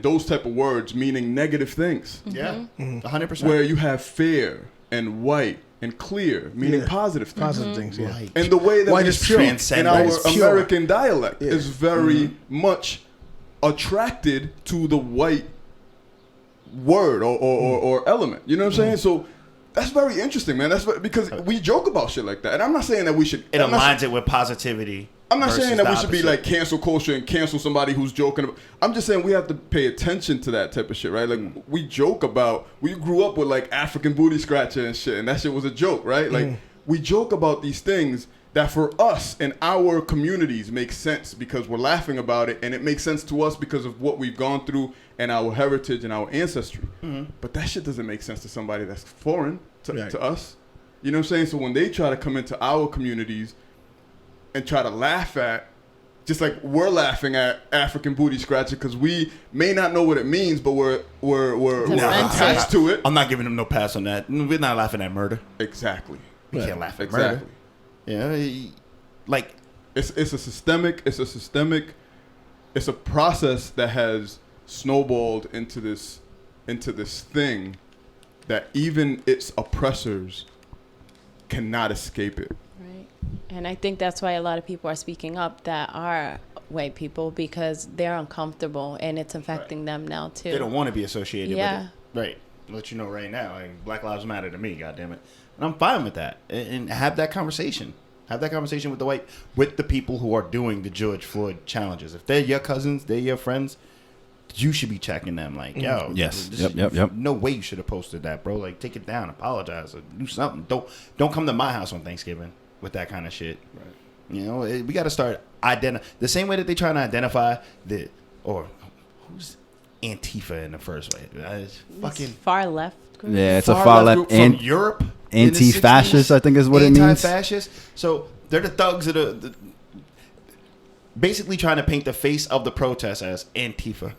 those type of words meaning negative things. Yeah, 100%. Where you have fair and white and clear meaning Yeah. positive things. Positive things, yeah. Like, And the way that White we is pure. Transcend in our white is pure. American dialect Yeah. is very much attracted to the white word or element. You know what I'm saying? So that's very interesting, man. Because we joke about shit like that. And I'm not saying that we should. it I'm not aligns it with positivity. I'm not versus saying that the we should be opposite. like cancel culture and cancel somebody who's joking about. I'm just saying we have to pay attention to that type of shit, right? Like we joke about, we grew up with like African booty scratcher and shit, and that shit was a joke, right? Like we joke about these things that for us and our communities make sense because we're laughing about it, and it makes sense to us because of what we've gone through and our heritage and our ancestry. But that shit doesn't make sense to somebody that's foreign to us. You know what I'm saying? So when they try to come into our communities and try to laugh at, just like we're laughing at African booty scratcher because we may not know what it means, but we're attached to it. I'm not giving them no pass on that. We're not laughing at murder. Exactly. We can't laugh at Exactly. murder. Yeah, like It's a systemic. It's a process that has snowballed into this thing that even its oppressors cannot escape it. Right. And I think that's why a lot of people are speaking up that are white people, because they're uncomfortable and it's affecting them now too. they don't want to be associated Yeah. with it. Right. I'll let you know right now. Like, Black Lives Matter to me, goddammit. And I'm fine with that. And have that conversation. Have that conversation with the people who are doing the George Floyd challenges. If they're your cousins, they're your friends, you should be checking them. Like, yo, Yes. this- Yep. No way you should have posted that, bro. Like, take it down, apologize, or do something. Don't come to my house on Thanksgiving with that kind of shit. Right. You know, we got to start the same way that they trying to identify who's Antifa in the first way. It's fucking far left group. Yeah, it's a far left group from and Europe. in the anti-fascist, 60s. I think is what it means. Anti-fascist. So they're the thugs that are basically trying to paint the face of the protest as Antifa.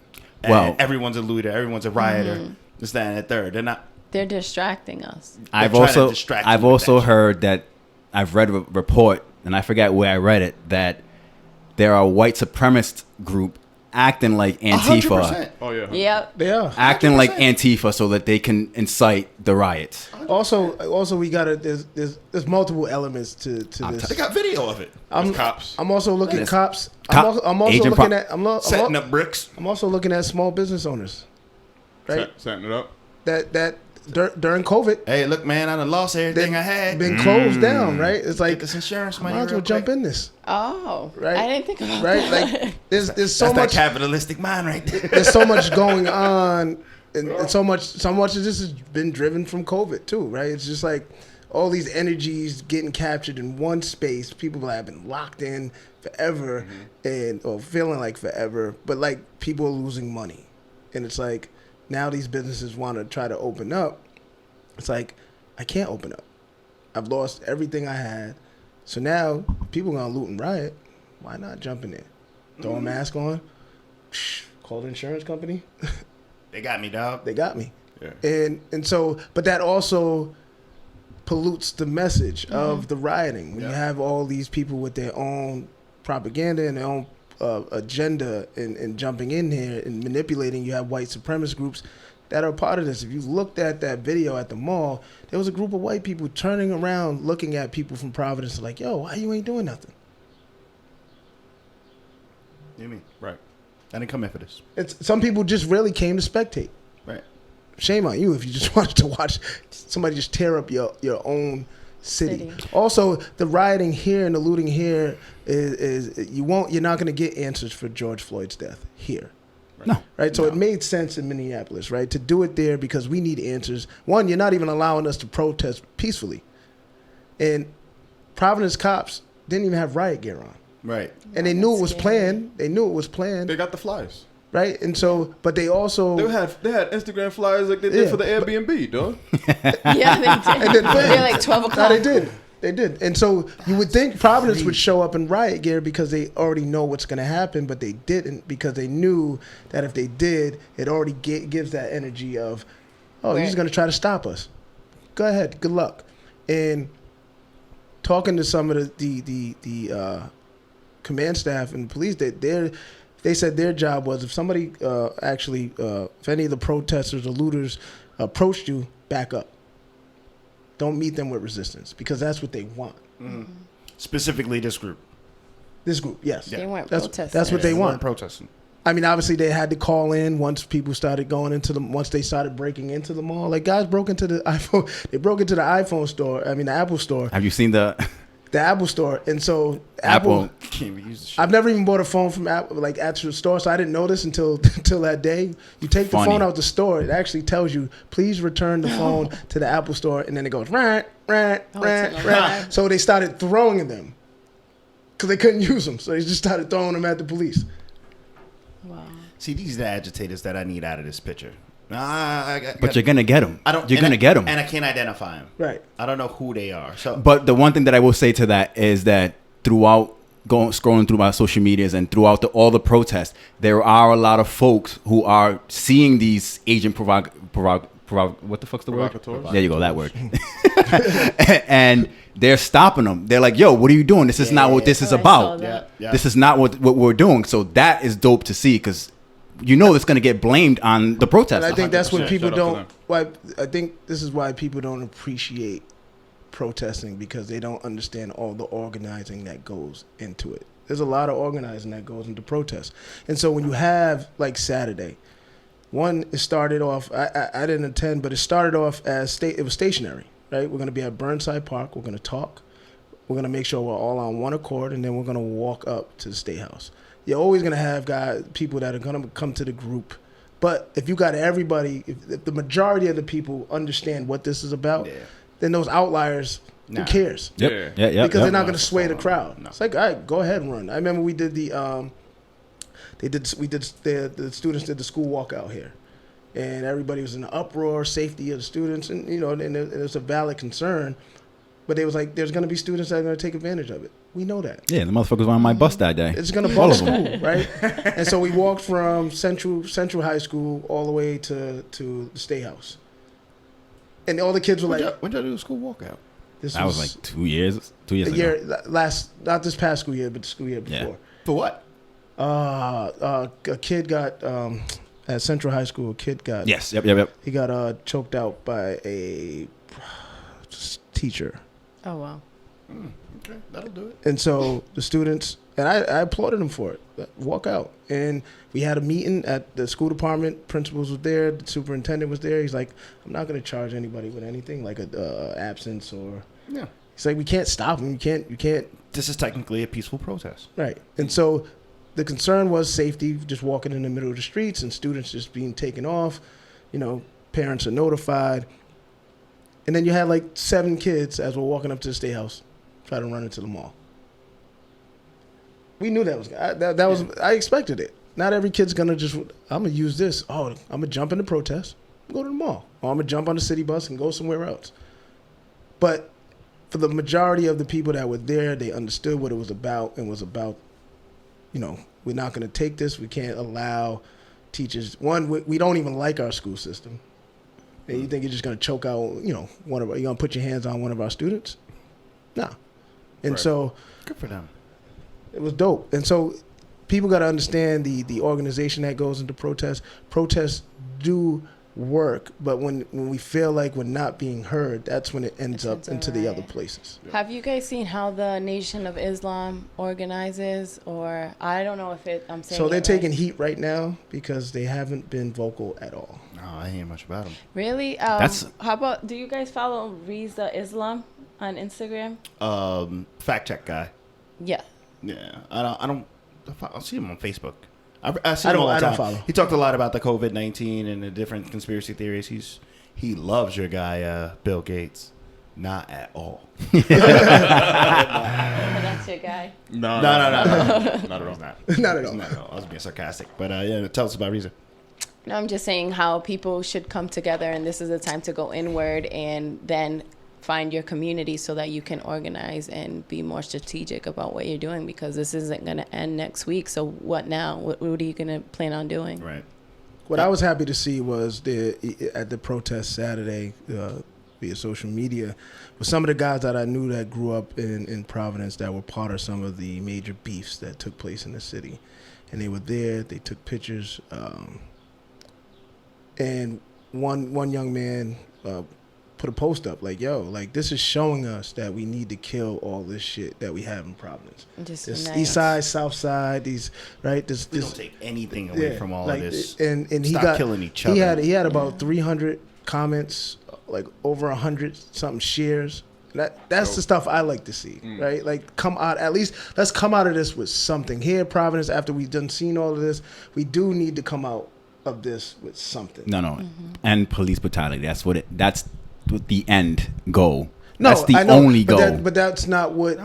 And Well, everyone's a looter, everyone's a rioter. This, that, and the third. They're not. They're distracting us. I've trying to also distract you I've with also that heard that I've read a report, and I forget where I read it, that there are a white supremacist group acting like Antifa, 100%. Oh yeah. Yep. They are. acting like 100%. Antifa, so that they can incite the riots. Also, we gotta. There's multiple elements to this. They got video of it. I'm cops. I'm also looking at cops. Cop- I'm also agent looking pro- at. I'm Setting up bricks. also looking at small business owners, right? Setting it up. That during COVID, Hey, look, man, I done lost everything I had. been closed down, right? It's Get like this insurance I money. might as well real jump quick. in this, Oh, Right. I didn't think about right? that. Like there's so That's much that capitalistic mind right there. there's so much going on, and so much of this has been driven from COVID too, right? It's just like all these energies getting captured in one space. People have been locked in forever, or feeling like forever, but like people are losing money, and it's like now these businesses want to try to open up. It's like I can't open up. I've lost everything I had, so now people gonna loot and riot. Why not jump in there? Throw a mask on. Call the insurance company. They got me, dog. They got me. Yeah. And so, but that also pollutes the message of the rioting. When you have all these people with their own propaganda and their own agenda and jumping in here and manipulating, you have white supremacist groups that are part of this. If you looked at that video at the mall, there was a group of white people turning around looking at people from Providence like, yo, why you ain't doing nothing? You mean right? I didn't come in for this. Some people just really came to spectate. Right. Shame on you if you just wanted to watch somebody just tear up your own city. City. Also, the rioting here and the looting here is you're not going to get answers for George Floyd's death here. No. Right? So it made sense in Minneapolis, right? To do it there because we need answers. One, you're not even allowing us to protest peacefully. And Providence cops didn't even have riot gear on. Right. And they knew it was Scary. planned. They knew it was planned. They got the flyers. Right? And so, but they also... They had Instagram flyers like they did Yeah. for the Airbnb, dog. Yeah, they did. then- They're like 12 No, o'clock. they did. They did. And so you would think Providence would show up in riot gear because they already know what's going to happen, but they didn't because they knew that if they did, it already gives that energy of, oh, you're just going to try to stop us. Go ahead. Good luck. And talking to some of the command staff and the police, they said their job was if somebody if any of the protesters or looters approached you, back up. Don't meet them with resistance because that's what they want. Specifically, this group. This group, yes. They weren't That's protesting. what they weren't want. protesting. I mean, obviously they had to call in once people started going into once they started breaking into the mall. Like guys broke into the iPhone, they broke into the iPhone store. I mean, the Apple store, Have you seen the Apple store, and so Apple? Can't even use the shit. I've never even bought a phone from Apple, like at the store, so I didn't notice until that day. You take the Funny. phone out the store, it actually tells you, please return the phone to the Apple store, and then it goes, rah, rah, Oh, rah, it's an rah. alarm. So they started throwing them because they couldn't use them, so they just started throwing them at the police. Wow. See, these are the agitators that I need out of this picture. But you're gonna get them. I don't. You're and gonna I- get them. and I can't identify them. Right. I don't know who they are. So, But the one thing that I will say to that is that throughout scrolling through my social medias and throughout all the protests, there are a lot of folks who are seeing these agent what the fuck's the word? Provocateurs. There you go, that word. And they're stopping them. They're like, "Yo, what are you doing? This is not what this is Oh, I saw about. that. yeah. This is not what we're doing." So that is dope to see because you know it's gonna get blamed on the And protesters. I think that's what 100%. people Shout out to don't. Why I think this is why people don't appreciate protesting because they don't understand all the organizing that goes into it. There's a lot of organizing that goes into protests, and so when you have like Saturday, it started off. I didn't attend, but it started off as it was stationary. Right, we're gonna be at Burnside Park. We're gonna talk. We're gonna make sure we're all on one accord, and then we're gonna walk up to the State House. You're always gonna have people that are gonna come to the group But if you got everybody, if the majority of the people understand what this is about, then those outliers, who cares? Yep. Because they're not going to sway the No. crowd. No. It's like, all right, go ahead and run. I remember we did the students did the school walkout here, and everybody was in an uproar, safety of the students, and and it was a valid concern. But they was like, there's going to be students that are going to take advantage of it. We know that. Yeah, the motherfuckers were on my bus that day. It's going to bug school, right? And so we walked from Central High School all the way to the State House. And all the kids were like... When did I do the school walkout? That was like 2 years. 2 years a ago. year, not this past school year, but the school year before. For what? A kid got... at Central High School, a kid got... Yes, yep. He got choked out by a teacher. Oh, wow. Okay, that'll do it. And so the students, and I applauded them for it, walk out. And we had a meeting at the school department. Principals was there. The superintendent was there. He's like, I'm not going to charge anybody with anything, like a absence or... Yeah. He's like, we can't stop them. You can't... This is technically a peaceful protest. Right. And so the concern was safety, just walking in the middle of the streets and students just being taken off. Parents are notified. And then you had like 7 kids as we're walking up to the State House, try to run into the mall. We knew that was I expected it. Not every kid's gonna I'm gonna use this. Oh, I'm gonna jump in the protest, go to the mall, or I'm gonna jump on the city bus and go somewhere else. But for the majority of the people that were there, they understood what it was about and was about. We're not gonna take this. We can't allow teachers. One, we don't even like our school system. And you think you're just going to choke out, you're going to put your hands on one of our students? No. And so... Good for them. It was dope. And so people got to understand the organization that goes into protests. Protests do work, but when we feel like we're not being heard, that's when it ends up into the other places. Have you guys seen how the Nation of Islam organizes? Or I don't know if I'm saying So they're it taking right. heat right now because they haven't been vocal at all. No, I ain't hear much about them. Really? How about, do you guys follow Riza Islam on Instagram? Fact check guy. Yeah. Yeah, I see him on Facebook. I see him all the I don't time. follow. He talked a lot about the COVID-19 and the different conspiracy theories. He loves your guy Bill Gates. Not at all. That's your guy. No. Not at all. Not at all. Not at all. I was being sarcastic, but tell us about Riza. No, I'm just saying how people should come together, and this is a time to go inward and then find your community so that you can organize and be more strategic about what you're doing, because this isn't going to end next week. So what now? What are you going to plan on doing? Right. What I was happy to see was at the protest Saturday via social media was some of the guys that I knew that grew up in Providence that were part of some of the major beefs that took place in the city. And they were there. They took pictures. And one young man put a post up like, yo, like this is showing us that we need to kill all this shit that we have in Providence. Just This unite. east side, south side, these right. This We don't take anything away from all of this. And he Stop got killing each He other. had about 300 comments, like over 100 something shares. That's the stuff I like to see, right? Like let's come out of this with something. Here at Providence, after we've done seen all of this, we do need to come out of this with something. No. And police brutality. That's what the end goal. No, that's the I know, only but goal. but that's not what.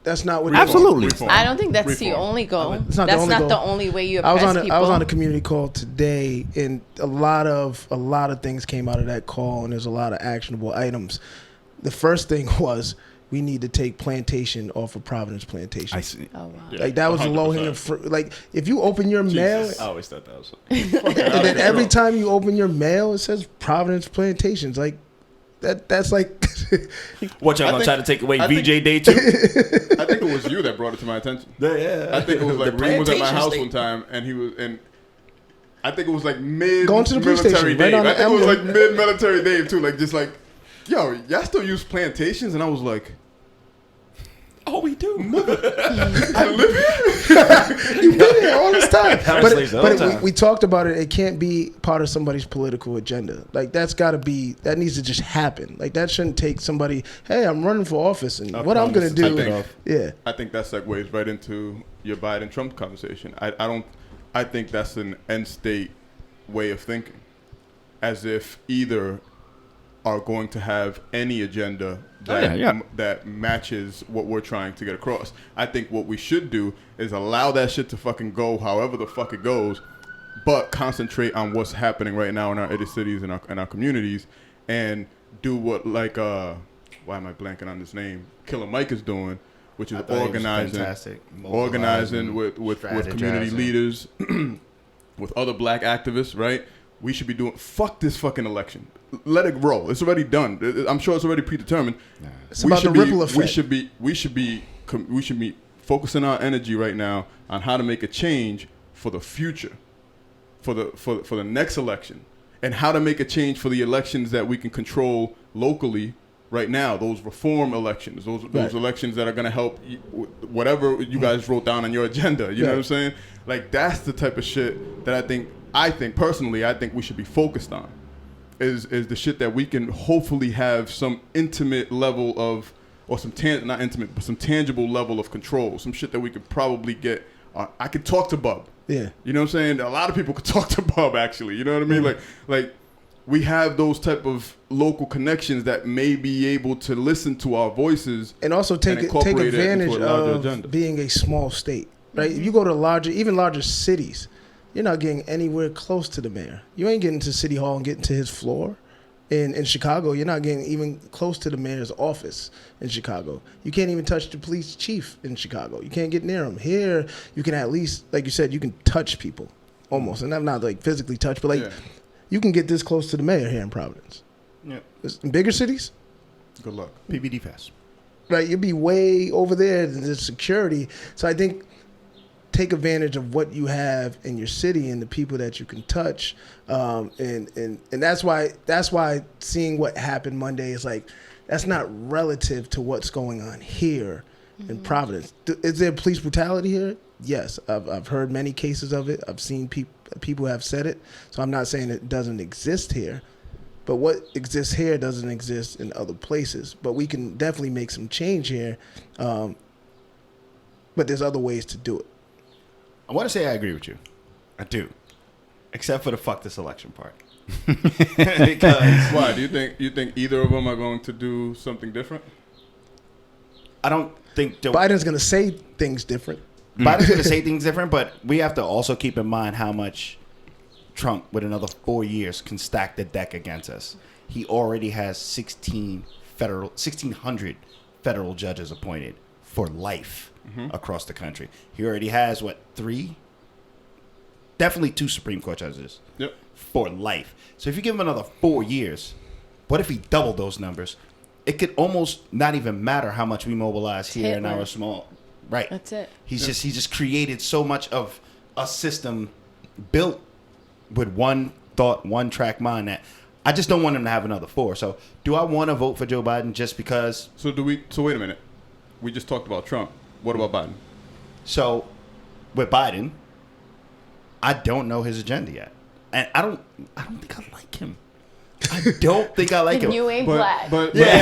That's not what. Absolutely. I don't think that's the Reform. only goal. It's not the That's only not goal. the only way you I oppress people. was on a community call today, and a lot of things came out of that call, and there's a lot of actionable items. The first thing was we need to take plantation off of Providence Plantation. I see. Oh, wow. Yeah, Like that was the 100%. low hanging fruit. Like if you open your mail, I always thought that was. and then every time you open your mail, it says Providence Plantations. Like that's like. What, y'all I gonna think- try to take away I VJ think- Day too? I think it was you that brought it to my attention. Yeah. I think it was like The Reem was at my plantation house state. one time, and I think it was like mid Going to the police military station, right Dave. on I the think it was like emblem. mid military Dave too. Like just like, yo, y'all still use plantations? And I was like, Oh, we do. I live here. You've been here all this time. Honestly, the whole But time. we talked about it. It can't be part of somebody's political agenda. Like that needs to just happen. Like that shouldn't take somebody. Hey, I'm running for office, and what I'm gonna do? think- Yeah, I think that segues right into your Biden-Trump conversation. I think that's an end state way of thinking, as if either are going to have any agenda that that matches what we're trying to get across. I think what we should do is allow that shit to fucking go however the fuck it goes, but concentrate on what's happening right now in our inner cities and our communities, and do what why am I blanking on this name? Killer Mike is doing, which is organizing with community leaders, with other black activists, right? We should be doing, fuck this fucking election. Let it roll. It's already done. I'm sure it's already predetermined. It's about the ripple effect. We should be focusing our energy right now on how to make a change for the future, for the next election, and how to make a change for the elections that we can control locally right now. Those reform elections, those elections that are going to help whatever you guys wrote down on your agenda. You know what I'm saying? Like, that's the type of shit that I think personally we should be focused on. Is the shit that we can hopefully have some intimate level of, or some not intimate, but some tangible level of control. Some shit that we could probably get. I could talk to Bub. Yeah. You know what I'm saying? A lot of people could talk to Bub, actually. You know what I mean? Like we have those type of local connections that may be able to listen to our voices and also take advantage of being a small state, right? If you go to even larger cities, you're not getting anywhere close to the mayor. You ain't getting to City Hall and getting to his floor. In Chicago, you're not getting even close to the mayor's office in Chicago. You can't even touch the police chief in Chicago. You can't get near him. Here, you can at least, like you said, you can touch people almost. And I'm not like physically touch, but like you can get this close to the mayor here in Providence. Yeah. In bigger cities, good luck. PBD fast. Right, you'll be way over there in the security. So I think take advantage of what you have in your city and the people that you can touch, and that's why seeing what happened Monday is like, that's not relative to what's going on here in Providence. Is there police brutality here? Yes, I've heard many cases of it. I've seen people have said it. So I'm not saying it doesn't exist here, but what exists here doesn't exist in other places. But we can definitely make some change here, but there's other ways to do it. I want to say I agree with you. I do. Except for the fuck this election part. Because why? Do you think either of them are going to do something different? I don't think Biden's going to say things different. Biden's going to say things different, but we have to also keep in mind how much Trump, with another 4 years, can stack the deck against us. He already has 1,600 federal judges appointed for life. Across the country. He already has, 3? Definitely 2 Supreme Court judges. Yep. For life. So if you give him another 4 years, what if he doubled those numbers? It could almost not even matter how much we mobilize here in our small... Right. That's it. He just created so much of a system built with one thought, one track mind that I just don't want him to have another 4. So do I want to vote for Joe Biden just because... So wait a minute. We just talked about Trump. What about Biden? So, with Biden, I don't know his agenda yet, and I don't think I like him. I don't think I like him. You ain't black. But exactly.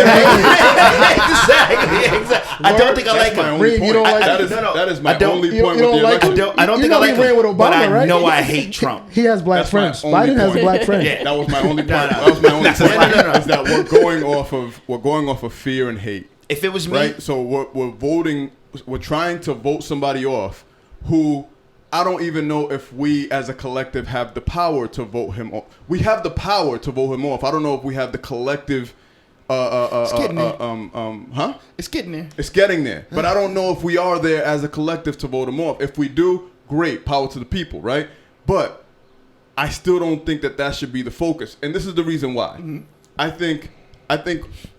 I don't think I like him. Reem, you don't like that is my only point with the election. I don't think I like him. With Obama, but I right? know I hate Trump. He has black friends. Biden has black friends. Yeah. That was my only point. That was my only point. Is that we're going off of fear and hate. If it was me, right? So we're voting. We're trying to vote somebody off who I don't even know if we as a collective have the power to vote him off. We have the power to vote him off. I don't know if we have the collective It's getting there. It's getting there. But I don't know if we are there as a collective to vote him off. If we do, great, power to the people, right? But I still don't think that should be the focus. And this is the reason why. Mm-hmm. I think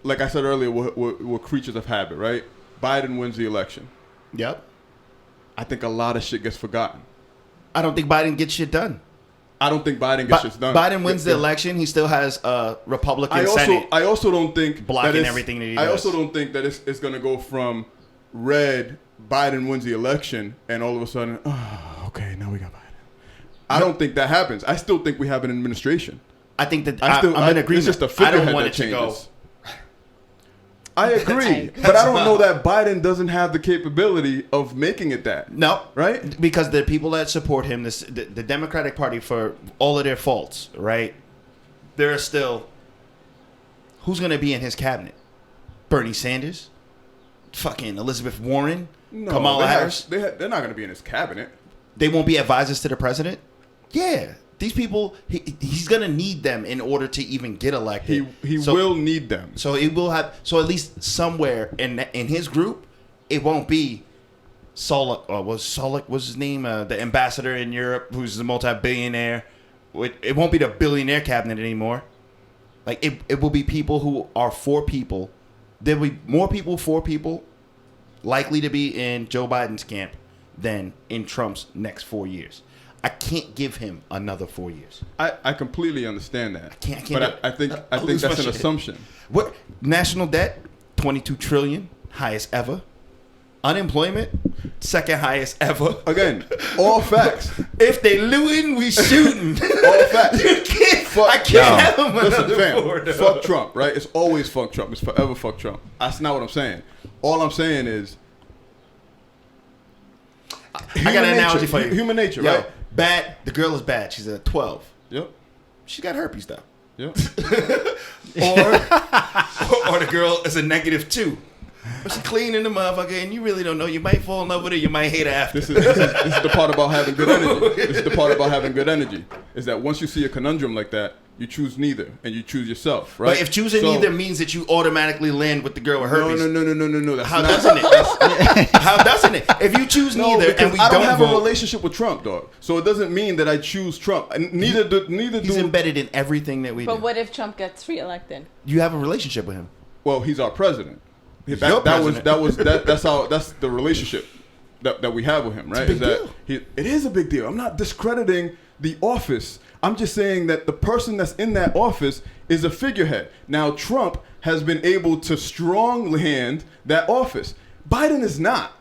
like I said earlier, we're creatures of habit, right? Biden wins the election. Yep. I think a lot of shit gets forgotten. I don't think Biden gets shit done. I don't think Biden gets shit done. Biden wins the election. He still has a Republican Senate. I also don't think blocking everything that he does. I also don't think that it's going to go from red, Biden wins the election, and all of a sudden, okay, now we got Biden. I don't think that happens. I still think we have an administration. I think that I'm in agreement. It's just a figurehead I don't want that it to changes. go. I agree. But I don't know that Biden doesn't have the capability of making it that. No, Right? Because the people that support him, the Democratic Party, for all of their faults, right? There are still, who's going to be in his cabinet? Bernie Sanders, fucking Elizabeth Warren, No, Kamala Harris. they're not going to be in his cabinet. They won't be advisors to the president. Yeah, these people, he's going to need them in order to even get elected. He So- will need them. So it will have. So at least somewhere in his group, it won't be Solak. Solak was his name? The ambassador in Europe, who's the multi-billionaire. It won't be the billionaire cabinet anymore. Like it will be people who are for people. There will be more people for people likely to be in Joe Biden's camp than in Trump's next 4 years. I can't give him another 4 years. I completely understand that. I can't but I think lose my that's an shit. assumption. What national debt? 22 trillion, highest ever. Unemployment, second highest ever. Again, all facts. If they looting, we shooting. All facts. I can't have him Listen, another fam, 4, though. fuck Trump, right? It's always fuck Trump. It's forever fuck Trump. That's not what I'm saying. All I'm saying is, I got an analogy for you. Human nature, Yo, right? bad. The girl is bad. She's a 12. Yep. She got herpes though. Yep. Or the girl is a -2. But she clean in the motherfucker, and you really don't know. You might fall in love with her. You might hate her after. This is the part about having good energy. This is the part about having good energy. Is that once you see a conundrum like that, you choose neither, and you choose yourself, right? But if choosing neither means that you automatically land with the girl with herpes, no. That's how not, doesn't it? How doesn't it? If you choose No, neither because and we I don't don't have vote, a relationship with Trump, dog. So it doesn't mean that I choose Trump. And neither he's do. embedded in everything that we do. But what if Trump gets reelected? You have a relationship with him. Well, he's our president. Your That's the relationship that we have with him, right? It's a big It is a big deal. I'm not discrediting the office. I'm just saying that the person that's in that office is a figurehead. Now, Trump has been able to strongly hand that office. Biden is not,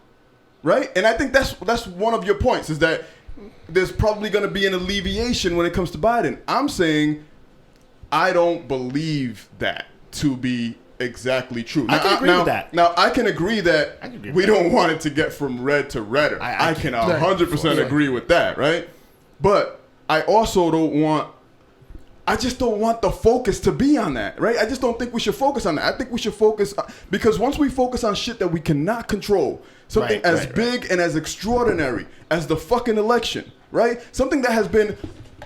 right? And I think that's one of your points, is that there's probably going to be an alleviation when it comes to Biden. I'm saying I don't believe that to be exactly true. I can agree with that. Now, I can agree that we don't want it to get from red to redder. I can 100% agree with that, right? But I also I just don't want the focus to be on that, right? I just don't think we should focus on that. I think we should focus, because once we focus on shit that we cannot control, something as big and as extraordinary as the fucking election, right? Something that has been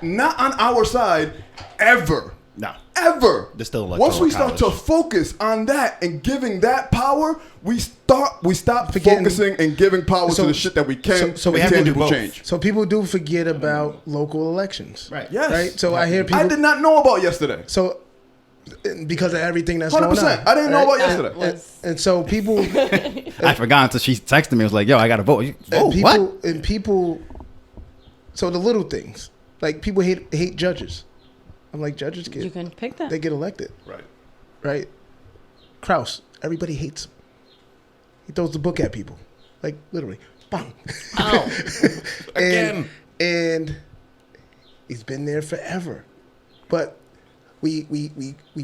not on our side ever. No. Ever. There's still Once we electoral start to focus on that and giving that power, we stop focusing and giving power to the shit that we can. So we have to do tangible both. change. So people do forget about local elections. Right. Yes. Right. So I hear people. I did not know about yesterday. So because of everything that's 100%. going on. I didn't know about That yesterday. was- And so people I forgot until she texted me. I was like, "Yo, I gotta vote." Oh, what? and people. So the little things, like people hate judges. I'm like, judges You can pick that. they get elected, Right. right? Kraus, everybody hates him. He throws the book at people, like literally, bang. Oh. Again. And he's been there forever, but we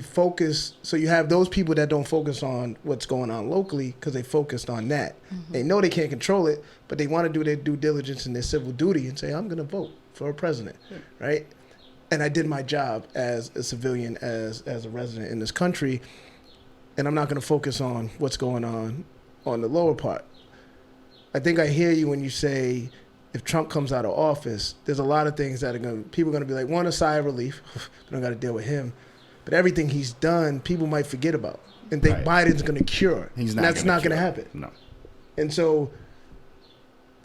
focus. So you have those people that don't focus on what's going on locally because they focused on that. They know they can't control it, but they want to do their due diligence and their civil duty and say, I'm going to vote for a president, right? And I did my job as a civilian, as a resident in this country, and I'm not going to focus on what's going on the lower part. I think I hear you when you say, if Trump comes out of office, there's a lot of things that people are going to be like, one, a sigh of relief. We don't got to deal with him. But everything he's done, people might forget about and think Biden's going to cure. He's not. That's not going to happen. No. And so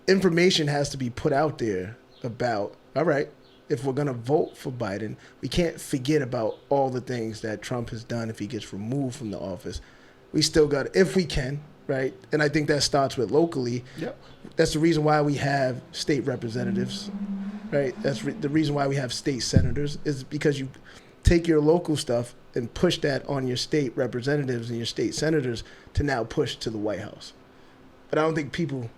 information has to be put out there about, all right, if we're going to vote for Biden, we can't forget about all the things that Trump has done if he gets removed from the office. We still got, if we can, right? And I think that starts with locally. Yep. That's the reason why we have state representatives, right? That's the reason why we have state senators, is because you take your local stuff and push that on your state representatives and your state senators to now push to the White House. But I don't think people...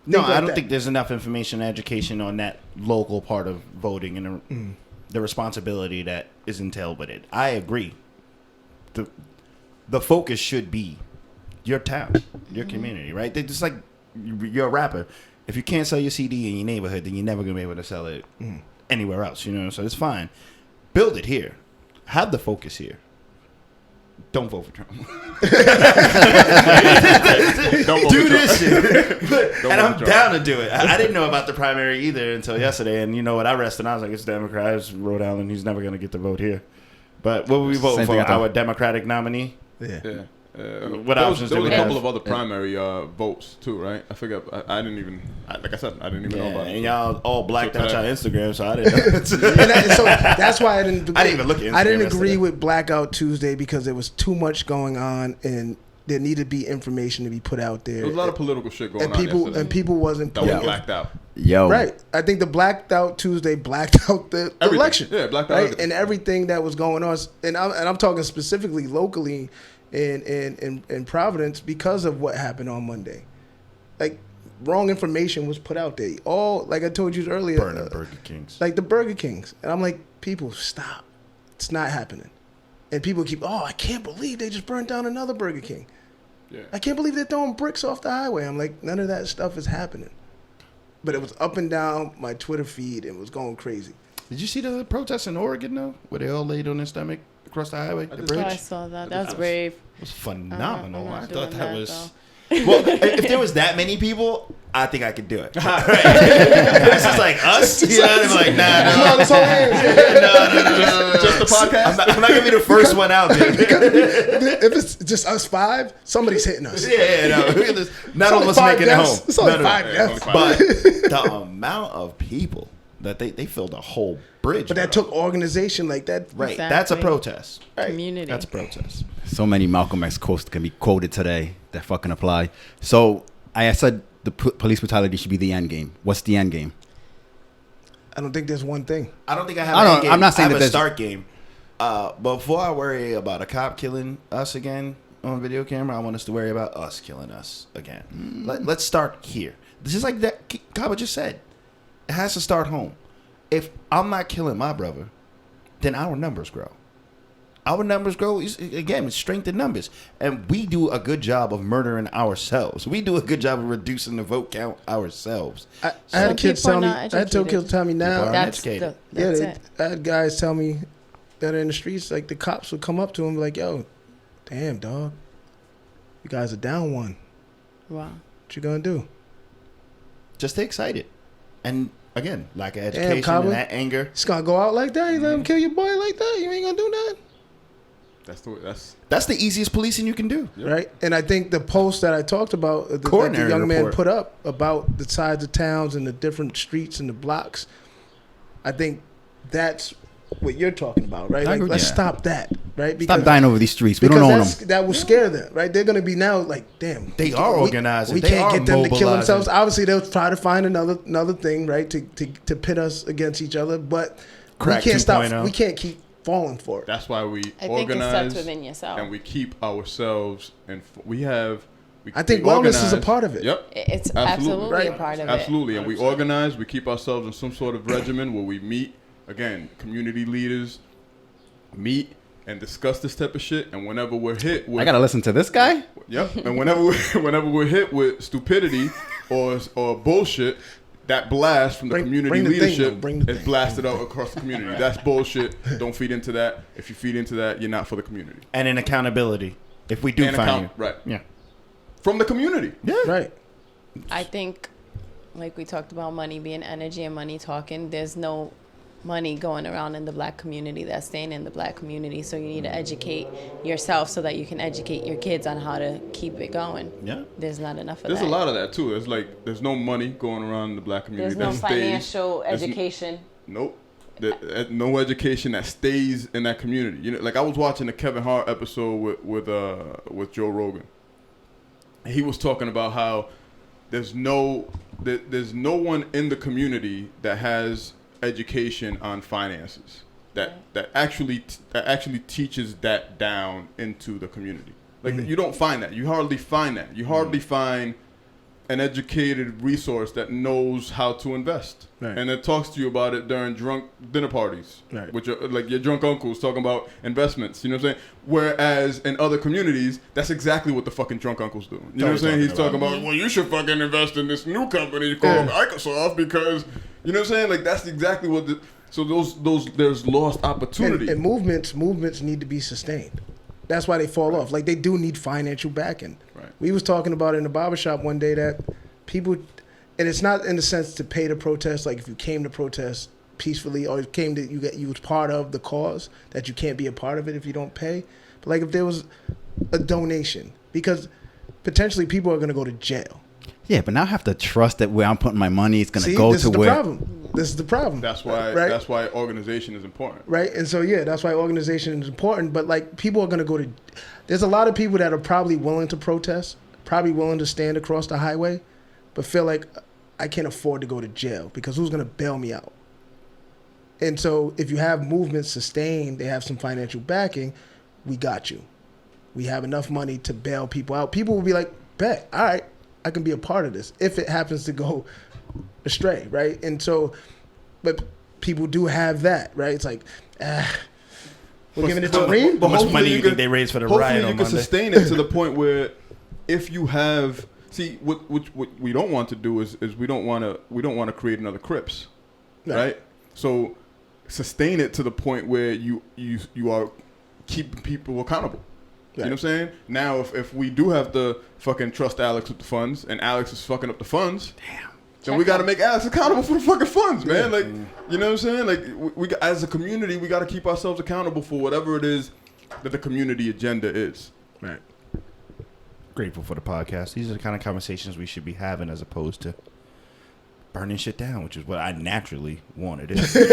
No, like I don't that. think there's enough information and education on that local part of voting and the responsibility that is entailed with it. I agree. The focus should be your town, your community, right? They just like you're a rapper. If you can't sell your CD in your neighborhood, then you're never gonna be able to sell it anywhere else. You know, so it's fine. Build it here. Have the focus here. Don't vote for Trump. Don't vote Do for this Trump. shit. And I'm down to do it. I didn't know about the primary either until yesterday. And you know what? I rested. I was like, it's Democrat. It's Rhode Island. He's never going to get the vote here. But what were we voting for? Our Democratic nominee? Yeah. What options there do was we a have? couple of other primary votes too, right? I forget. I didn't even. Like I said, I didn't even know about it. And y'all all blacked So out today- your Instagram, so I didn't know. And so that's why I didn't. I didn't even look at Instagram I didn't agree yesterday. with Blackout Tuesday because there was too much going on, and there needed to be information to be put out there. There was a lot of political shit going and on people yesterday and people wasn't that was putting blacked out. Yo. right. I think the Blacked Out Tuesday blacked out the Everything. election. Yeah, blacked out right? everything. And everything that was going on. And I'm talking specifically locally in Providence because of what happened on Monday. Like wrong information was put out there. All like I told you earlier, Burning Burger Kings. like the Burger Kings, and I'm like, people, stop. It's not happening. And people keep, I can't believe they just burned down another Burger King. Yeah. I can't believe they're throwing bricks off the highway. I'm like, none of that stuff is happening. But it was up and down my Twitter feed and it was going crazy. Did you see the protests in Oregon, though? Where they all laid on their stomach across the highway, the did. bridge? Oh, I saw that. That was brave. It was phenomenal. I'm not I thought doing that that, was... Well, if there was that many people, I think I could do it. Right. This is like us. You know, I'm like, nah, no. Just the podcast. I'm not gonna be the first one out there. If it's just us five, somebody's hitting us. Yeah, no. Not all of us five making it deaths. home. It's only No, no. five Yeah, deaths. only five. But the amount of people that they filled a whole bridge. But that bro. took organization like that. right. Exactly. That's a protest. Community. That's a protest. So many Malcolm X quotes can be quoted today that fucking apply. So I said the police brutality should be the end game. What's the end game? I don't think there's one thing. I don't think I have. I an don't- end game. I'm not saying I have that a there's- start game. But before I worry about a cop killing us again on video camera, I want us to worry about us killing us again. Let's start here. This is like that Kaba just said. It has to start home. If I'm not killing my brother, then our numbers grow. Our numbers grow, again, with strength in numbers. And we do a good job of murdering ourselves. We do a good job of reducing the vote count ourselves. I had Some kids people tell are me. not I had kids educated. tell me now. People are That's uneducated. that's Yeah, it. I had guys tell me that are in the streets, like the cops would come up to him like, "Yo, damn dog, you guys are down one. Wow. What you gonna do?" Just stay excited. And again, lack of Damn, education Kaba. and that anger. It's gonna go out like that. You let him kill your boy like that. You ain't gonna do that, That's the easiest policing you can do. right? And I think the post that I talked about, that the Coronary young man report. put up about the sides of towns and the different streets and the blocks, I think that's what you're talking about, right? I Like, agree. let's Yeah. stop that, right? Stop dying over these streets. We don't own them. That will scare them, right? They're going to be now like, damn. They are organizing. We They can't are get them to kill mobilizing. themselves. Obviously, they'll try to find another thing, right, to pit us against each other. But Crack we can't stop. 2.0. We can't keep falling for it. That's why we I think it organize starts within yourself. and we keep ourselves and we I think wellness is a part of it. Yep. It's absolutely Right. a part of Absolutely. And we 100%. organize, we keep ourselves in some sort of regimen where we meet, again, community leaders meet and discuss this type of shit. And whenever we're hit with I gotta listen to this guy. Yep. And whenever we're hit with stupidity or bullshit, that blast from the Bring community the thing, leadership though. Bring the is thing. blasted out across the community. That's bullshit. Don't feed into that. If you feed into that, you're not for the community. And in accountability. If we do And find account- you. right. Yeah. From the community. Yeah. Right. it. I think, like we talked about money being energy and money talking, there's no money going around in the black community that's staying in the black community. So you need to educate yourself so that you can educate your kids on how to keep it going. Yeah. There's not enough of There's that. a lot of that too. There's no money going around in the black community. There's no that stays. financial There's education. Nope. No education that stays in that community. You know, like I was watching the Kevin Hart episode with Joe Rogan. And he was talking about how there's no one in the community that has education on finances that actually teaches that down into the community. Like you don't find that. You hardly find that. You hardly find an educated resource that knows how to invest, Right. and it talks to you about it during drunk dinner parties, Right. which are like your drunk uncles talking about investments. You know what I'm saying? Whereas in other communities, that's exactly what the fucking drunk uncles do. You know what I'm saying? He's talking about, well, you should fucking invest in this new company called Microsoft because, you know what I'm saying? Like that's exactly what. So those there's lost opportunity. And movements need to be sustained. That's why they fall off. Like they do need financial backing. Right. We was talking about it in the barbershop one day that people, and it's not in the sense to pay to protest. Like if you came to protest peacefully or you was part of the cause, that you can't be a part of it if you don't pay. But like if there was a donation, because potentially people are going to go to jail. Yeah, but now I have to trust that where I'm putting my money is going to go this to is the where. problem. This is the problem. That's why. Right? That's why organization is important. Right. And so, yeah, that's why organization is important. But like people are going to go to, there's a lot of people that are probably willing to protest, probably willing to stand across the highway, but feel like I can't afford to go to jail because who's going to bail me out? And so if you have movements sustained, they have some financial backing, we got you. We have enough money to bail people out. People will be like, bet, all right, I can be a part of this if it happens to go astray, right? And so, but people do have that, right? It's like, we're giving it to Reem. How much hopefully money you you can- think they raised for the Hopefully riot you on can Monday? sustain it to the point where if you have what we don't want to do is we don't want to create another Crips, right? So sustain it to the point where you are keeping people accountable. You know what I'm saying? Now, if we do have to fucking trust Alex with the funds, and Alex is fucking up the funds, then we got to make Alex accountable for the fucking funds, man. Like, you know what I'm saying? Like, we as a community, we got to keep ourselves accountable for whatever it is that the community agenda is. Right. Grateful for the podcast. These are the kind of conversations we should be having as opposed to burning shit down, which is what I naturally wanted. It's a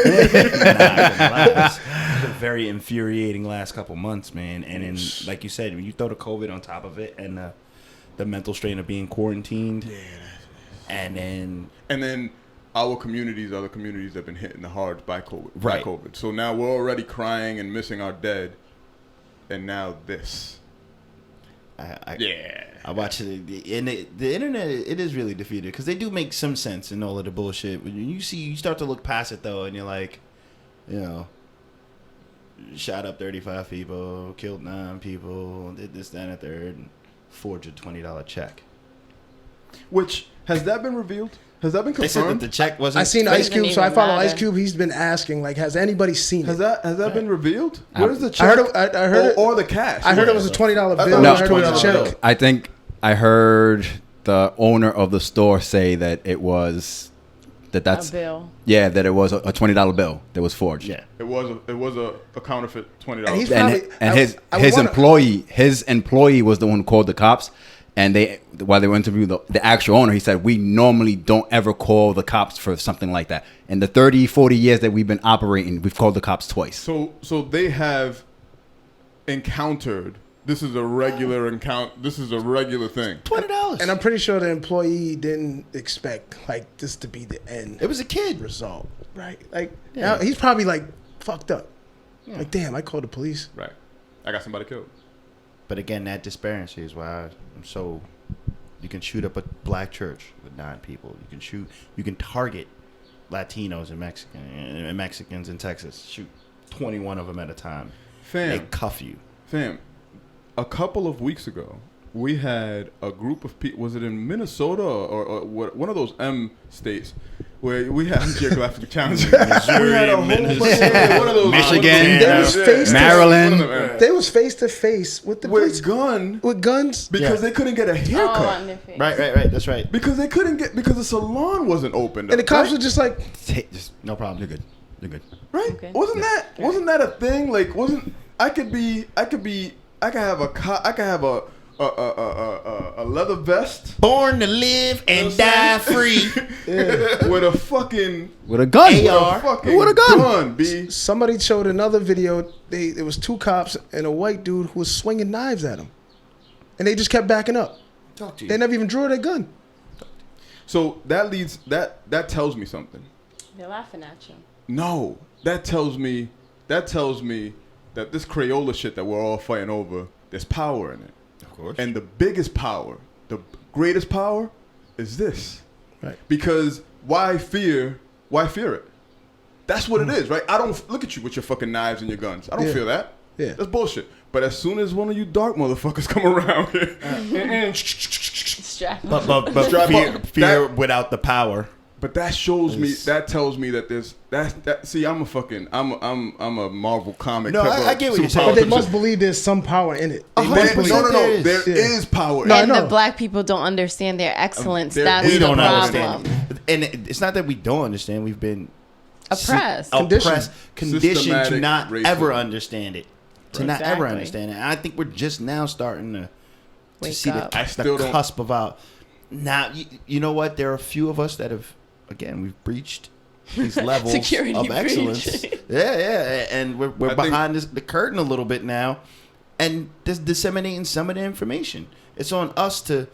very infuriating last couple months, man. And then, like you said, when you throw the COVID on top of it and the mental strain of being quarantined, and then our communities, other communities have been hitting the hard by COVID. Right. By COVID. So now we're already crying and missing our dead, and now this. I watch it, and the internet. It is really defeated because they do make some sense in all of the bullshit. When you start to look past it though, and you're like, you know, shot up 35 people, killed 9 people, did this, that, and a third, and forged a $20 check. Which has that been revealed? Has that been They said that confirmed? the check wasn't. I seen Ice Cube, so I even follow matter. Ice Cube. He's been asking, like, has anybody seen Has it? that been revealed? I- Where's the I check? heard it. or the cash. I heard it was a $20 I bill. thought No. I heard it was a $20 check. I think I heard the owner of the store say that it was that's A bill. yeah, that it was a $20 bill that was forged. Yeah. It was a counterfeit $20. And he's And, probably- and I would wanna- his employee was the one who called the cops, and while they were interviewing the actual owner, he said we normally don't ever call the cops for something like that. In the 30-40 years that we've been operating, we've called the cops twice. So they have encountered. This is a regular encounter. This is a regular thing. $20. And I'm pretty sure the employee didn't expect, like, this to be the end It was a kid. result. Right? Like, Yeah. now he's probably, like, fucked up. Like, damn, I called the police. Right. I got somebody killed. But again, that disparity is why I'm so. You can shoot up a black church with 9 people. You can target Latinos and Mexicans in Texas. Shoot 21 of them at a time. They Fam. cuff you. Fam. A couple of weeks ago, we had a group of people. Was it in Minnesota or what, one of those M states where we had geographic challenges? Missouri, we had a whole Minnesota, bunch of one of those, Michigan, They was face to- Maryland. one of them, They was face to face with the police. with guns because Yeah. they couldn't get a Oh, haircut. on their face. Right. That's right. Because they couldn't get because the salon wasn't open. And the cops were just like, Just, No problem. you're good. You're good. right. Okay. Wasn't that a thing? Like I could have a leather vest Born to live and die free. with a fucking With a gun. AR. With a gun. B. somebody showed another video. There was 2 cops and a white dude who was swinging knives at him. And they just kept backing up. Talk to They never even drew their gun. So that tells me something. They're laughing at you. No, that tells me that this Crayola shit that we're all fighting over, there's power in it. Of course. And the biggest power, the greatest power, is this. Right. Because why fear it? That's what it is, right? I don't look at you with your fucking knives and your guns. I don't feel that. Yeah. That's bullshit. But as soon as one of you dark motherfuckers come around here, Strap. But Strap fear, up. fear without the power. but that shows me, that tells me that there's that. See, I'm a Marvel comic. No, type I of get what you're superpower saying. But they person. must believe there's some power in it. They There- must believe no, it. there Yeah. is power. No, I And know. the black people don't understand their excellence. there That's is We the don't problem. understand. And it's not that we don't understand. We've been Oppressed. oppressed, conditioned to Systematic not racism. ever understand it. To not ever Exactly. understand it. And I think we're just now starting to Wake see up. I the still don't- cusp of out. Now, you know what? There are a few of us that have, again, we've breached these levels Security of breach. excellence. Yeah, and we're I think- behind the curtain a little bit now, and just disseminating some of the information. It's on us to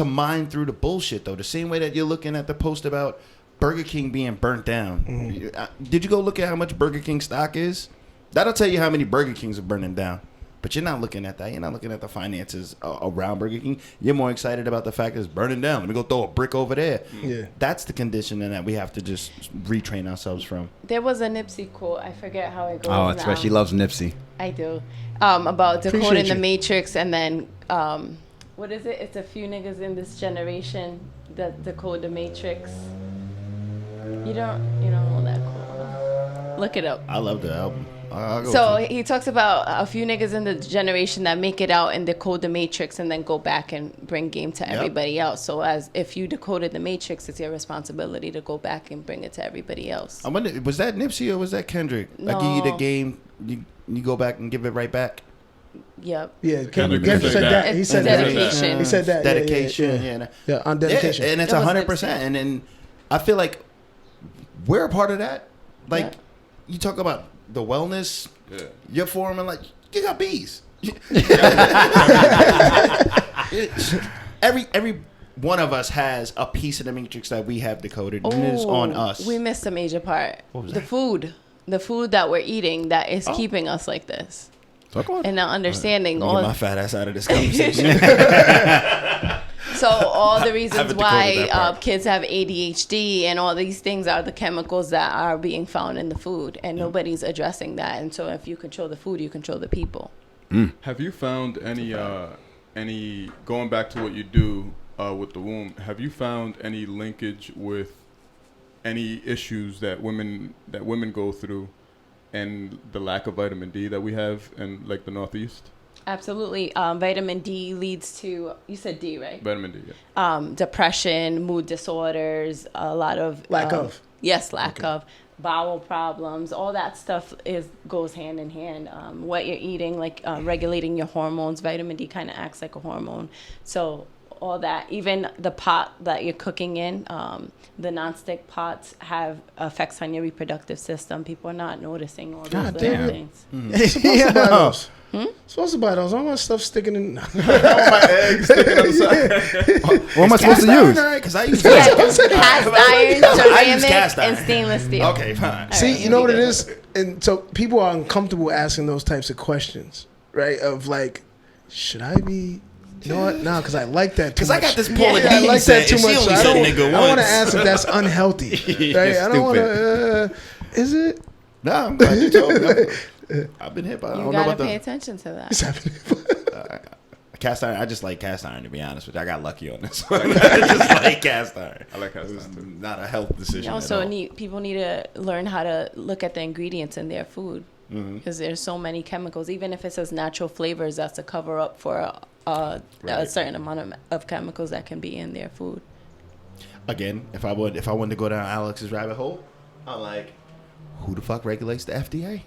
mine through the bullshit, though. The same way that you're looking at the post about Burger King being burnt down. Did you go look at how much Burger King stock is? That'll tell you how many Burger Kings are burning down. But you're not looking at that. You're not looking at the finances around Burger King. You're more excited about the fact that it's burning down. Let me go throw a brick over there. Yeah. That's the conditioning that we have to just retrain ourselves from. There was a Nipsey quote. I forget how it goes. Oh, that's right. She loves Nipsey. I do. About decoding Appreciate the you. Matrix, and then what is it? It's a few niggas in this generation that decode the Matrix. You don't know that quote. Huh? Look it up. I love the album. I'll go So with it. he talks about a few niggas in the generation that make it out and decode the Matrix and then go back and bring game to everybody else. So as if you decoded the Matrix, it's your responsibility to go back and bring it to everybody else. I wonder, was that Nipsey or was that Kendrick? I give you the No. game, you go back and give it right back. Yep. Yeah, Kendrick Kendrick said that. He It's said that. dedication. He said that. Dedication. Yeah, Yeah, on dedication. Yeah, and it's That was 100%. Nipsey. And I feel like we're a part of that. Like, Yeah. you talk about the wellness, Yeah. your foreman, like, you got bees. every one of us has a piece of the matrix that we have decoded, and it is on us. We missed a major part. What was the that? food. The food that we're eating that is keeping us like this. Talk on. And not understanding Let me get all my fat ass out of this conversation. so all the reasons haven't why decoded that part. kids have ADHD and all these things are the chemicals that are being found in the food, and nobody's addressing that. And so if you control the food, you control the people. Have you found any going back to what you do with the womb? Have you found any linkage with any issues that women go through, and the lack of vitamin D that we have in like the Northeast? Absolutely. Vitamin D leads to, you said D, right? Vitamin D, yeah. Depression, mood disorders, a lot of Lack of. Yes, lack of bowel problems. All that stuff goes hand in hand. What you're eating, like regulating your hormones. Vitamin D kind of acts like a hormone. So all that, even the pot that you're cooking in, the nonstick pots have effects on your reproductive system. People are not noticing all those God little damn. things. Supposed to buy those. Supposed to buy those. I don't want stuff sticking in. My eggs sticking on the side. What am I supposed to use? Because I use Yeah, cast iron, I use ceramic, cast iron. and stainless steel. Okay, fine. See, right, you know what it we is, and so people are uncomfortable asking those types of questions, right? Of like, should I be? You know what? No, because I like that too Because much. I got this Paula I Deen like that set, too and she much. only So I said don't, nigga I want to once. ask if that's unhealthy, right? I don't want to. Is it? No, I'm glad you told me. I've been hit by. I You don't know gotta about pay the attention to that. It's happening. cast iron. I just like cast iron, to be honest with you. I got lucky on this one. I just like cast iron. I like cast It's iron, too. not a health decision. You at also all. people need to learn how to look at the ingredients in their food, because there's so many chemicals. Even if it says natural flavors, that's a cover up for a certain amount of chemicals that can be in their food. Again, if I wanted to go down Alex's rabbit hole, I'm like, who the fuck regulates the FDA?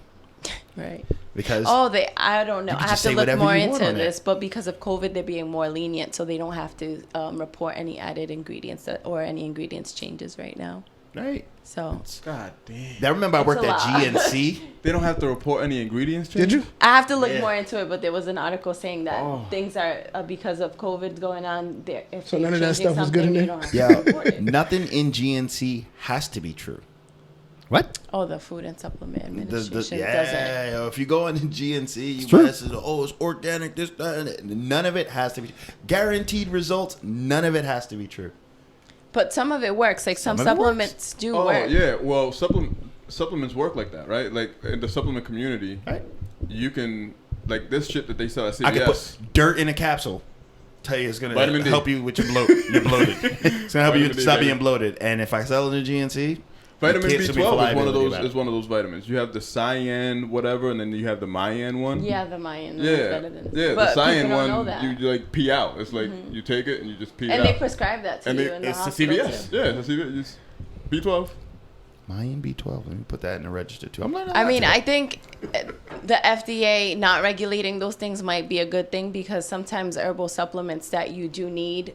Right. Because I don't know. You can I have just to say look whatever more you want into on this, it. but because of COVID, they're being more lenient, so they don't have to report any added ingredients or any ingredients changes right now. right. So God damn. I remember I It's worked a at lot. GNC. They don't have to report any ingredients. Did you? I have to look Yeah. more into it, but there was an article saying that things are because of COVID going on. If So they're none of that changing stuff was good in something, you there? don't have to Yeah, report it. nothing in GNC has to be true. What? Oh, the Food and Supplement The, Administration doesn't. yeah, if you go in GNC, you true. might say, oh, it's organic, this, that, and that. None of it has to be. Guaranteed results, none of it has to be true. But some of it works. Like some Some of it supplements do Oh work. yeah, well supplements work like that, right? Like in the supplement community, Right. you can like this shit that they sell at CVS. I could put dirt in a capsule. Tell you it's gonna Vitamin D. help you with your bloat. You're bloated. It's gonna help you Vitamin D, stop baby. being bloated. And if I sell it in GNC, Vitamin your kids should be B12 is one of liability those. about it. Is one of those vitamins. You have the cyan whatever, and then you have the Mayan one. Yeah, the Mayan. One is Yeah, better than yeah. but The cyan people don't know one, that. you like pee out. It's like you take it and you just pee And out. they prescribe that to and you in the it's the hospital CVS. too. Yeah, it's the CVS. It's B12. Mayan B12. Let me put that in the register too. I'm learning. I a lot mean, today. I think the FDA not regulating those things might be a good thing because sometimes herbal supplements that you do need,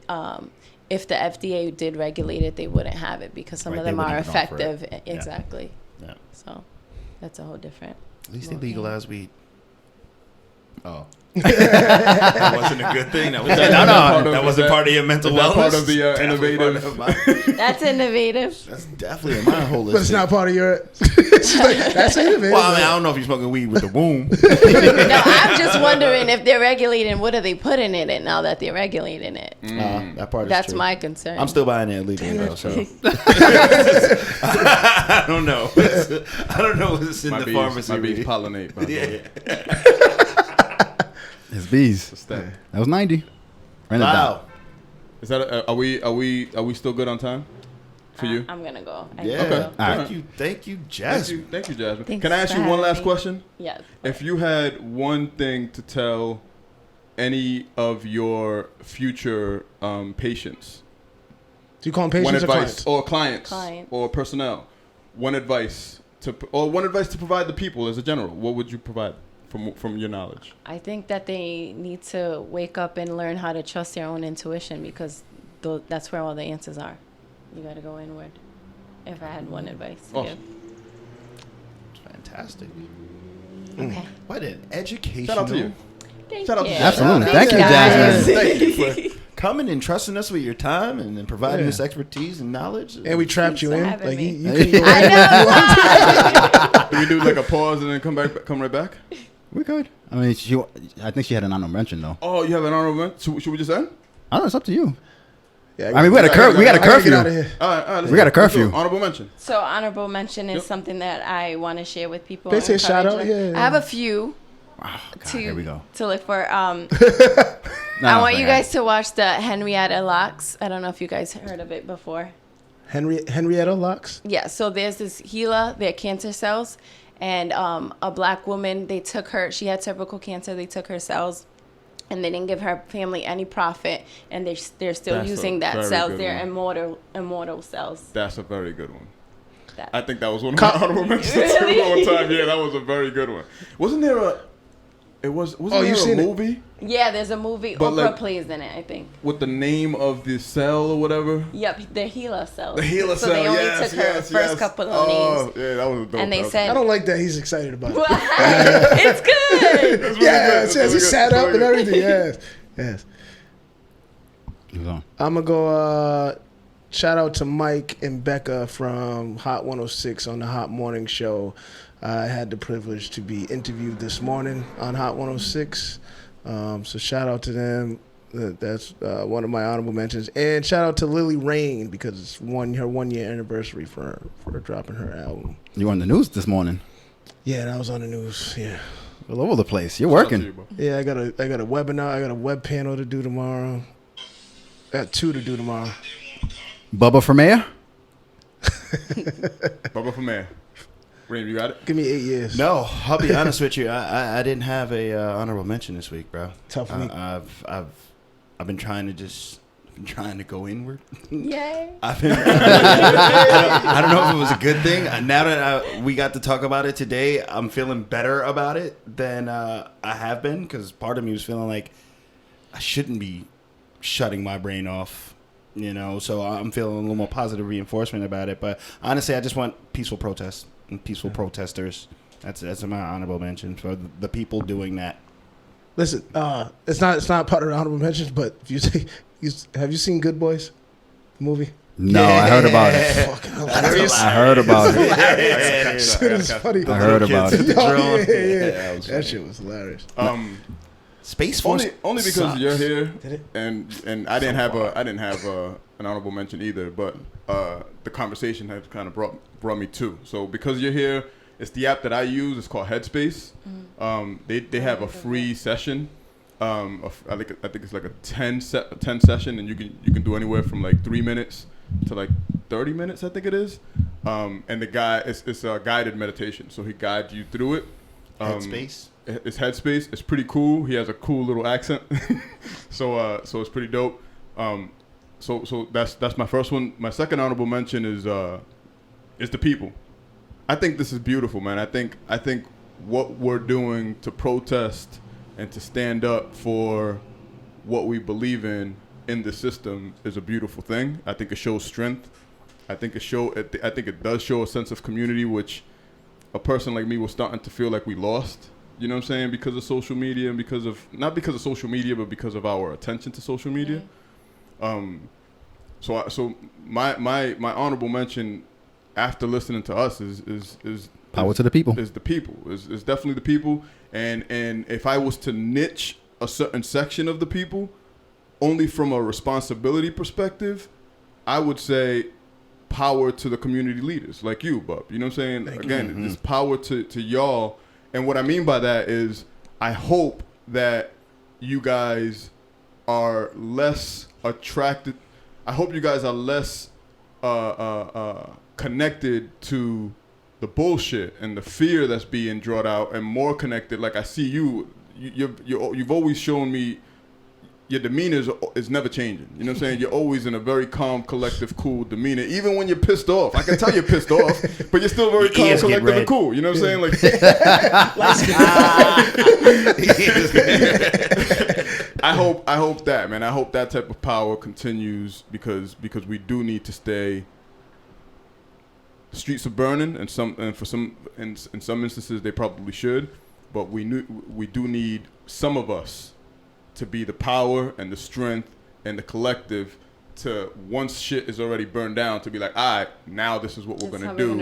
if the FDA did regulate it, they wouldn't have it because some Right, of they them are wouldn't even offer it. effective. Yeah. Exactly. Yeah. So that's a whole different. At least they Well, yeah. legalize weed. Oh. That wasn't a good thing. That was that wasn't part of your mental Is that wellness. part of the Definitely innovative? part of my- That's innovative. That's definitely in my holistic. But it's not part of your. She's like, that's innovative. Well, I mean, I don't know if you're smoking weed with the womb. No, I'm just wondering if they're regulating, what are they putting in it now that they're regulating it? That part is That's true. my concern. I'm still buying it illegally though, so I don't know. I don't know what's in My the bees, pharmacy. my bees weed. pollinate. By the way. Yeah. It's bees. It's that. That was 90. Ran it down. Wow. Is that are we still good on time for you? I'm gonna go. I Yeah. gotta Okay. go. All right. Thank you, Thank Jasmine. you, Jasmine. Thanks Can I ask for you one having last me. question? Yes. If you had one thing to tell any of your future patients, Do you call them one patients or advice, clients? or clients, Clients. or personnel, one advice to provide the people as a general, what would you provide from your knowledge? I think that they need to wake up and learn how to trust their own intuition because that's where all the answers are. You got to go inward. If I had one advice to Awesome. Fantastic. give. Okay. What an educational. Shout out to you. Thank Shout out to you. you. Absolutely. Thank Thank you, guys. Jasmine. Thank you for coming and trusting us with your time and then providing Yeah. this expertise and knowledge. And we trapped you Thanks in. for having Like me. you couldn't go I know. Do we do like a pause and then come right back? We could. I mean, I think she had an honorable mention though. Oh, you have an honorable mention? Should we just end? I don't know. It's up to you. Yeah, I mean, we got a I gotta curfew. get out of here. All right, We got a curfew. Honorable mention. So honorable mention is Yep. something that I want to share with people. Basically, and shout encourage out, them. yeah. I have a few Oh, God, to here we go. to look for. No, I want you okay. guys to watch the Henrietta Locks. I don't know if you guys heard of it before. Henrietta Locks. Yeah, so there's this Gila, they're cancer cells, and a black woman, they took her, she had cervical cancer, they took her cells, and they didn't give her family any profit, and they're still That's a using that very cells, good they're one. immortal cells. That's a very good one. That. I think that was one of my honorable mentions too Really? one time. Yeah, that was a very good one. Wasn't there a? Wasn't Oh, there you've a seen it? movie Yeah, there's a movie, But, Oprah like- plays in it, I think. with the name of the cell or whatever? Yep, they're Gila cells. The Gila so cell. they only Yes, took her yes, first yes. couple of Oh, names. yeah, that was dope. And they That was- said, I don't like that he's excited about it. it's good. It's really Yes, good. yes, he It's sat really up and good. everything. Yes, yes. Move on. I'm gonna go. Shout out to Mike and Becca from Hot 106 on the Hot Morning Show. I had the privilege to be interviewed this morning on Hot 106. So shout out to them. That's one of my honorable mentions. And shout out to Lilly Rayne because it's her 1 year anniversary for dropping her album. You were on the news this morning. Yeah, that was on the news. Yeah. All over the place. You're Shout out to working. you, bro. Yeah, I got a webinar. I got a web panel to do tomorrow. I got 2 to do tomorrow. Bubba for mayor? Bubba for mayor. Reem, you got it? Give me 8 years. No, I'll be honest with you. I didn't have a honorable mention this week, bro. Tough week. I've been trying to go inward. Yay. I don't know if it was a good thing. Now that we got to talk about it today, I'm feeling better about it than I have been because part of me was feeling like I shouldn't be shutting my brain off, so I'm feeling a little more positive reinforcement about it. But honestly, I just want peaceful protests and peaceful protesters. That's my honorable mention for the people doing that. Listen, it's not part of the honorable mentions, but if you say, have you seen Good Boys, the movie? No, I heard about it. Fucking hilarious. I heard about it. Shit is funny. I heard about it. Kids hit the Oh, drone. yeah. that was That funny. shit was hilarious. Space Force. Only because sucks. you're here, Did it? and I didn't have an honorable mention either, but the conversation has kind of brought me to. So because you're here, it's the app that I use. It's called Headspace. They have a free session. I think it's like a 10 session, and you can do anywhere from like 3 minutes to like 30 minutes. I think it is. And the guy, it's a guided meditation, so he guides you through it. Headspace. It's Headspace. It's pretty cool. He has a cool little accent, so it's pretty dope. So that's my first one. My second honorable mention is the people. I think this is beautiful, man. I think what we're doing to protest and to stand up for what we believe in the system is a beautiful thing. I think it shows strength. I think it does show a sense of community, which a person like me was starting to feel like we lost. You know what I'm saying? Because of social media, and not because of social media, but because of our attention to social media. So my honorable mention after listening to us is Power to the people. Is the people. Is definitely the people. And if I was to niche a certain section of the people, only from a responsibility perspective, I would say power to the community leaders like you, Bub. You know what I'm saying? Again, it's power to y'all. And what I mean by that is I hope that you guys are less attracted. I hope you guys are less connected to the bullshit and the fear that's being drawn out, and more connected. Like I see you've always shown me your demeanor is never changing. You know what I'm saying? You're always in a very calm, collective, cool demeanor. Even when you're pissed off. I can tell you're pissed off, but you're still very calm, collective, and cool. You know what I'm saying? I hope that, man. I hope that type of power continues because we do need to stay. The streets are burning, and in some instances they probably should, but we do need some of us to be the power and the strength and the collective to, once shit is already burned down, to be like, all right, now this is what we're going to do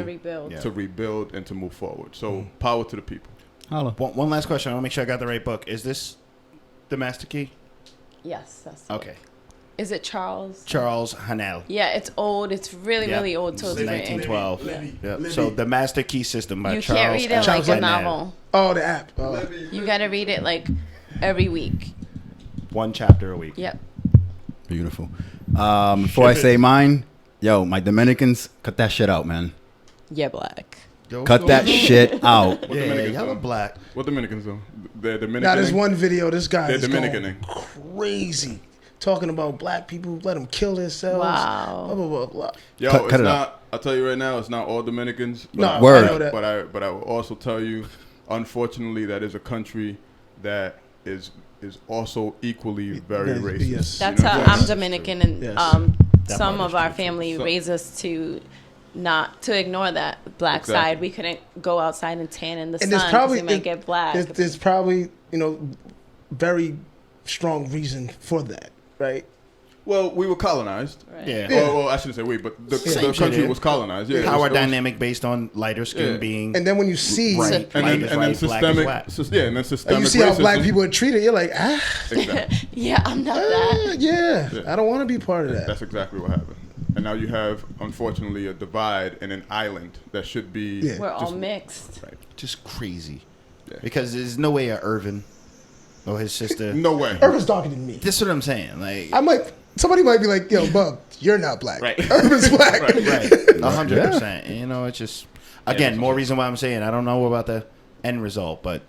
to rebuild and to move forward. So power to the people. Holla. One last question. I want to make sure I got the right book. Is this the Master Key? Yes, that's Okay. Is it Charles? Charles Hanel. Yeah, it's old. It's really old. So it's 1912. Yep. So the Master Key System by you Charles. can't read it like a novel. Oh, the app. You got to read it like every week. One chapter a week. Yep. Beautiful. Before I say mine, yo, my Dominicans, cut that shit out, man. Yeah, black. Cut that shit out. Yeah, Dominicans y'all though? are black. What Dominicans though? They're Dominican. Now, there's one video. This guy They're is Dominican. going crazy, talking about black people. Let them kill themselves. Wow. Blah blah blah blah. Yo, Cut it's it not. I'll tell you right now, it's not all Dominicans. But No, Word. I know that. But I will also tell you, unfortunately, that is a country that is also equally very Yes, racist. yes. That's You know how what I'm I'm saying? Dominican, and Yes. That some part of is our true. family So- raised us to not to ignore that black Exactly. side. We couldn't go outside and tan in the And sun there's 'cause probably we might get black. There's probably very strong reason for that, right? Well, we were colonized. Right. Yeah. Well, I shouldn't say we, but the Same shit country here. was colonized. Yeah, Power it was- dynamic based on lighter skin Yeah. being And then when you see, right, And light then, is and then right, black is systemic, black. and then systemic you see how black racism. people are treated, you're like, Exactly. Yeah, I'm not that. yeah, Yeah. I don't want to be part of that. That's exactly what happened. And now you have, unfortunately, a divide and an island that should be. Yeah. We're all just- mixed. Right. just crazy. Yeah. Because there's no way a Irvin or his sister. No way. Urban's darker than me. This is what I'm saying. Like, Somebody might be like, yo, Bub, you're not black. Right. Urban's black. right, 100%. You know, it's just again that's more what- reason why I'm saying I don't know about the end result, but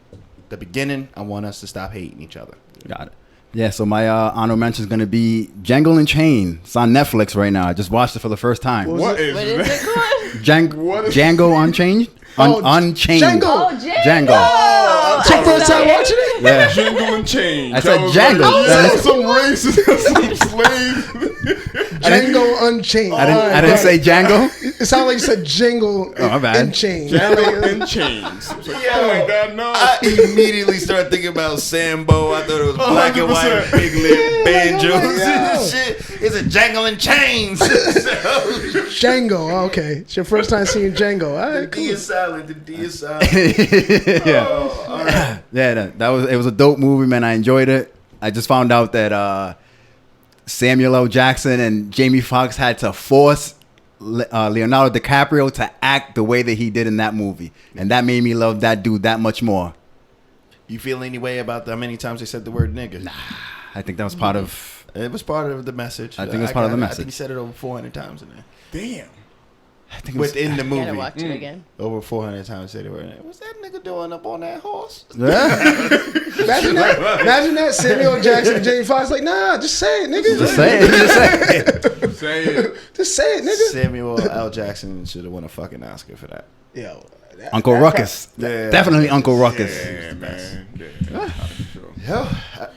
the beginning, I want us to stop hating each other. Got it. Yeah, so my honor mention is going to be Django Unchained. It's on Netflix right now. I just watched it for the first time. What is What is that? it called? What is- Django Unchained? Unchained. Django. Oh, Django. Django. It's your first time watching it? Yeah. Jingle and change. I said was Django. Like, That some racist, some slave. Django Unchained. I didn't say Django. It sounded like you said Jingle Oh, my bad. Unchained. Django and chains. Like, oh my God, no. I immediately started thinking about Sambo. I thought it was black and white 100%. big lip banjos Yeah. and shit. It's a jangling chains. Django. Oh, okay. It's your first time seeing Django. All The right, D cool. is silent. The D is silent. Yeah. Oh, all right. Yeah, it was a dope movie, man. I enjoyed it. I just found out that Samuel L. Jackson and Jamie Foxx had to force Leonardo DiCaprio to act the way that he did in that movie, and that made me love that dude that much more. You feel any way about how many times they said the word nigga? Nah. I think that was part of. It was part of the message. I think it was part of the message. I think he said it over 400 times in there. Damn. I think it was, Within the movie. Gotta watch it again. Over 400 times said the word. What's that nigga doing up on that horse? Imagine that. Imagine that. Samuel Jackson and Jamie Foxx like, nah, just say it, nigga. Just say it. Just say it. Say it. Just say it, nigga. Samuel L. Jackson should have won a fucking Oscar for that. Yo, Uncle Ruckus. Yeah. Definitely Uncle Ruckus. Yeah, man. Yeah, sure. Yo,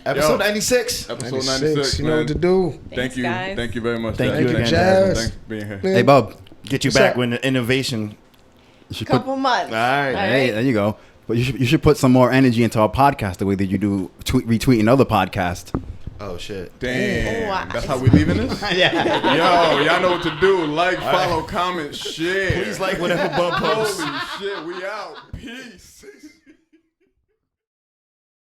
episode 96. Episode 96, 96, you man. know what to do. Thank you. guys. Thank you very much. Thank you again, Jazz. Thanks for being here. Man. Hey, Bub. Get you What's back up? when the innovation. You should Couple months. All right. Hey, there you go. But you should put some more energy into our podcast the way that you do retweeting other podcasts. Oh, shit. Damn. Oh, wow. That's how we leaving this? Yeah. Yo, y'all know what to do. Like, follow, comment, share. Please like whatever Bub posts. Holy shit, we out. Peace.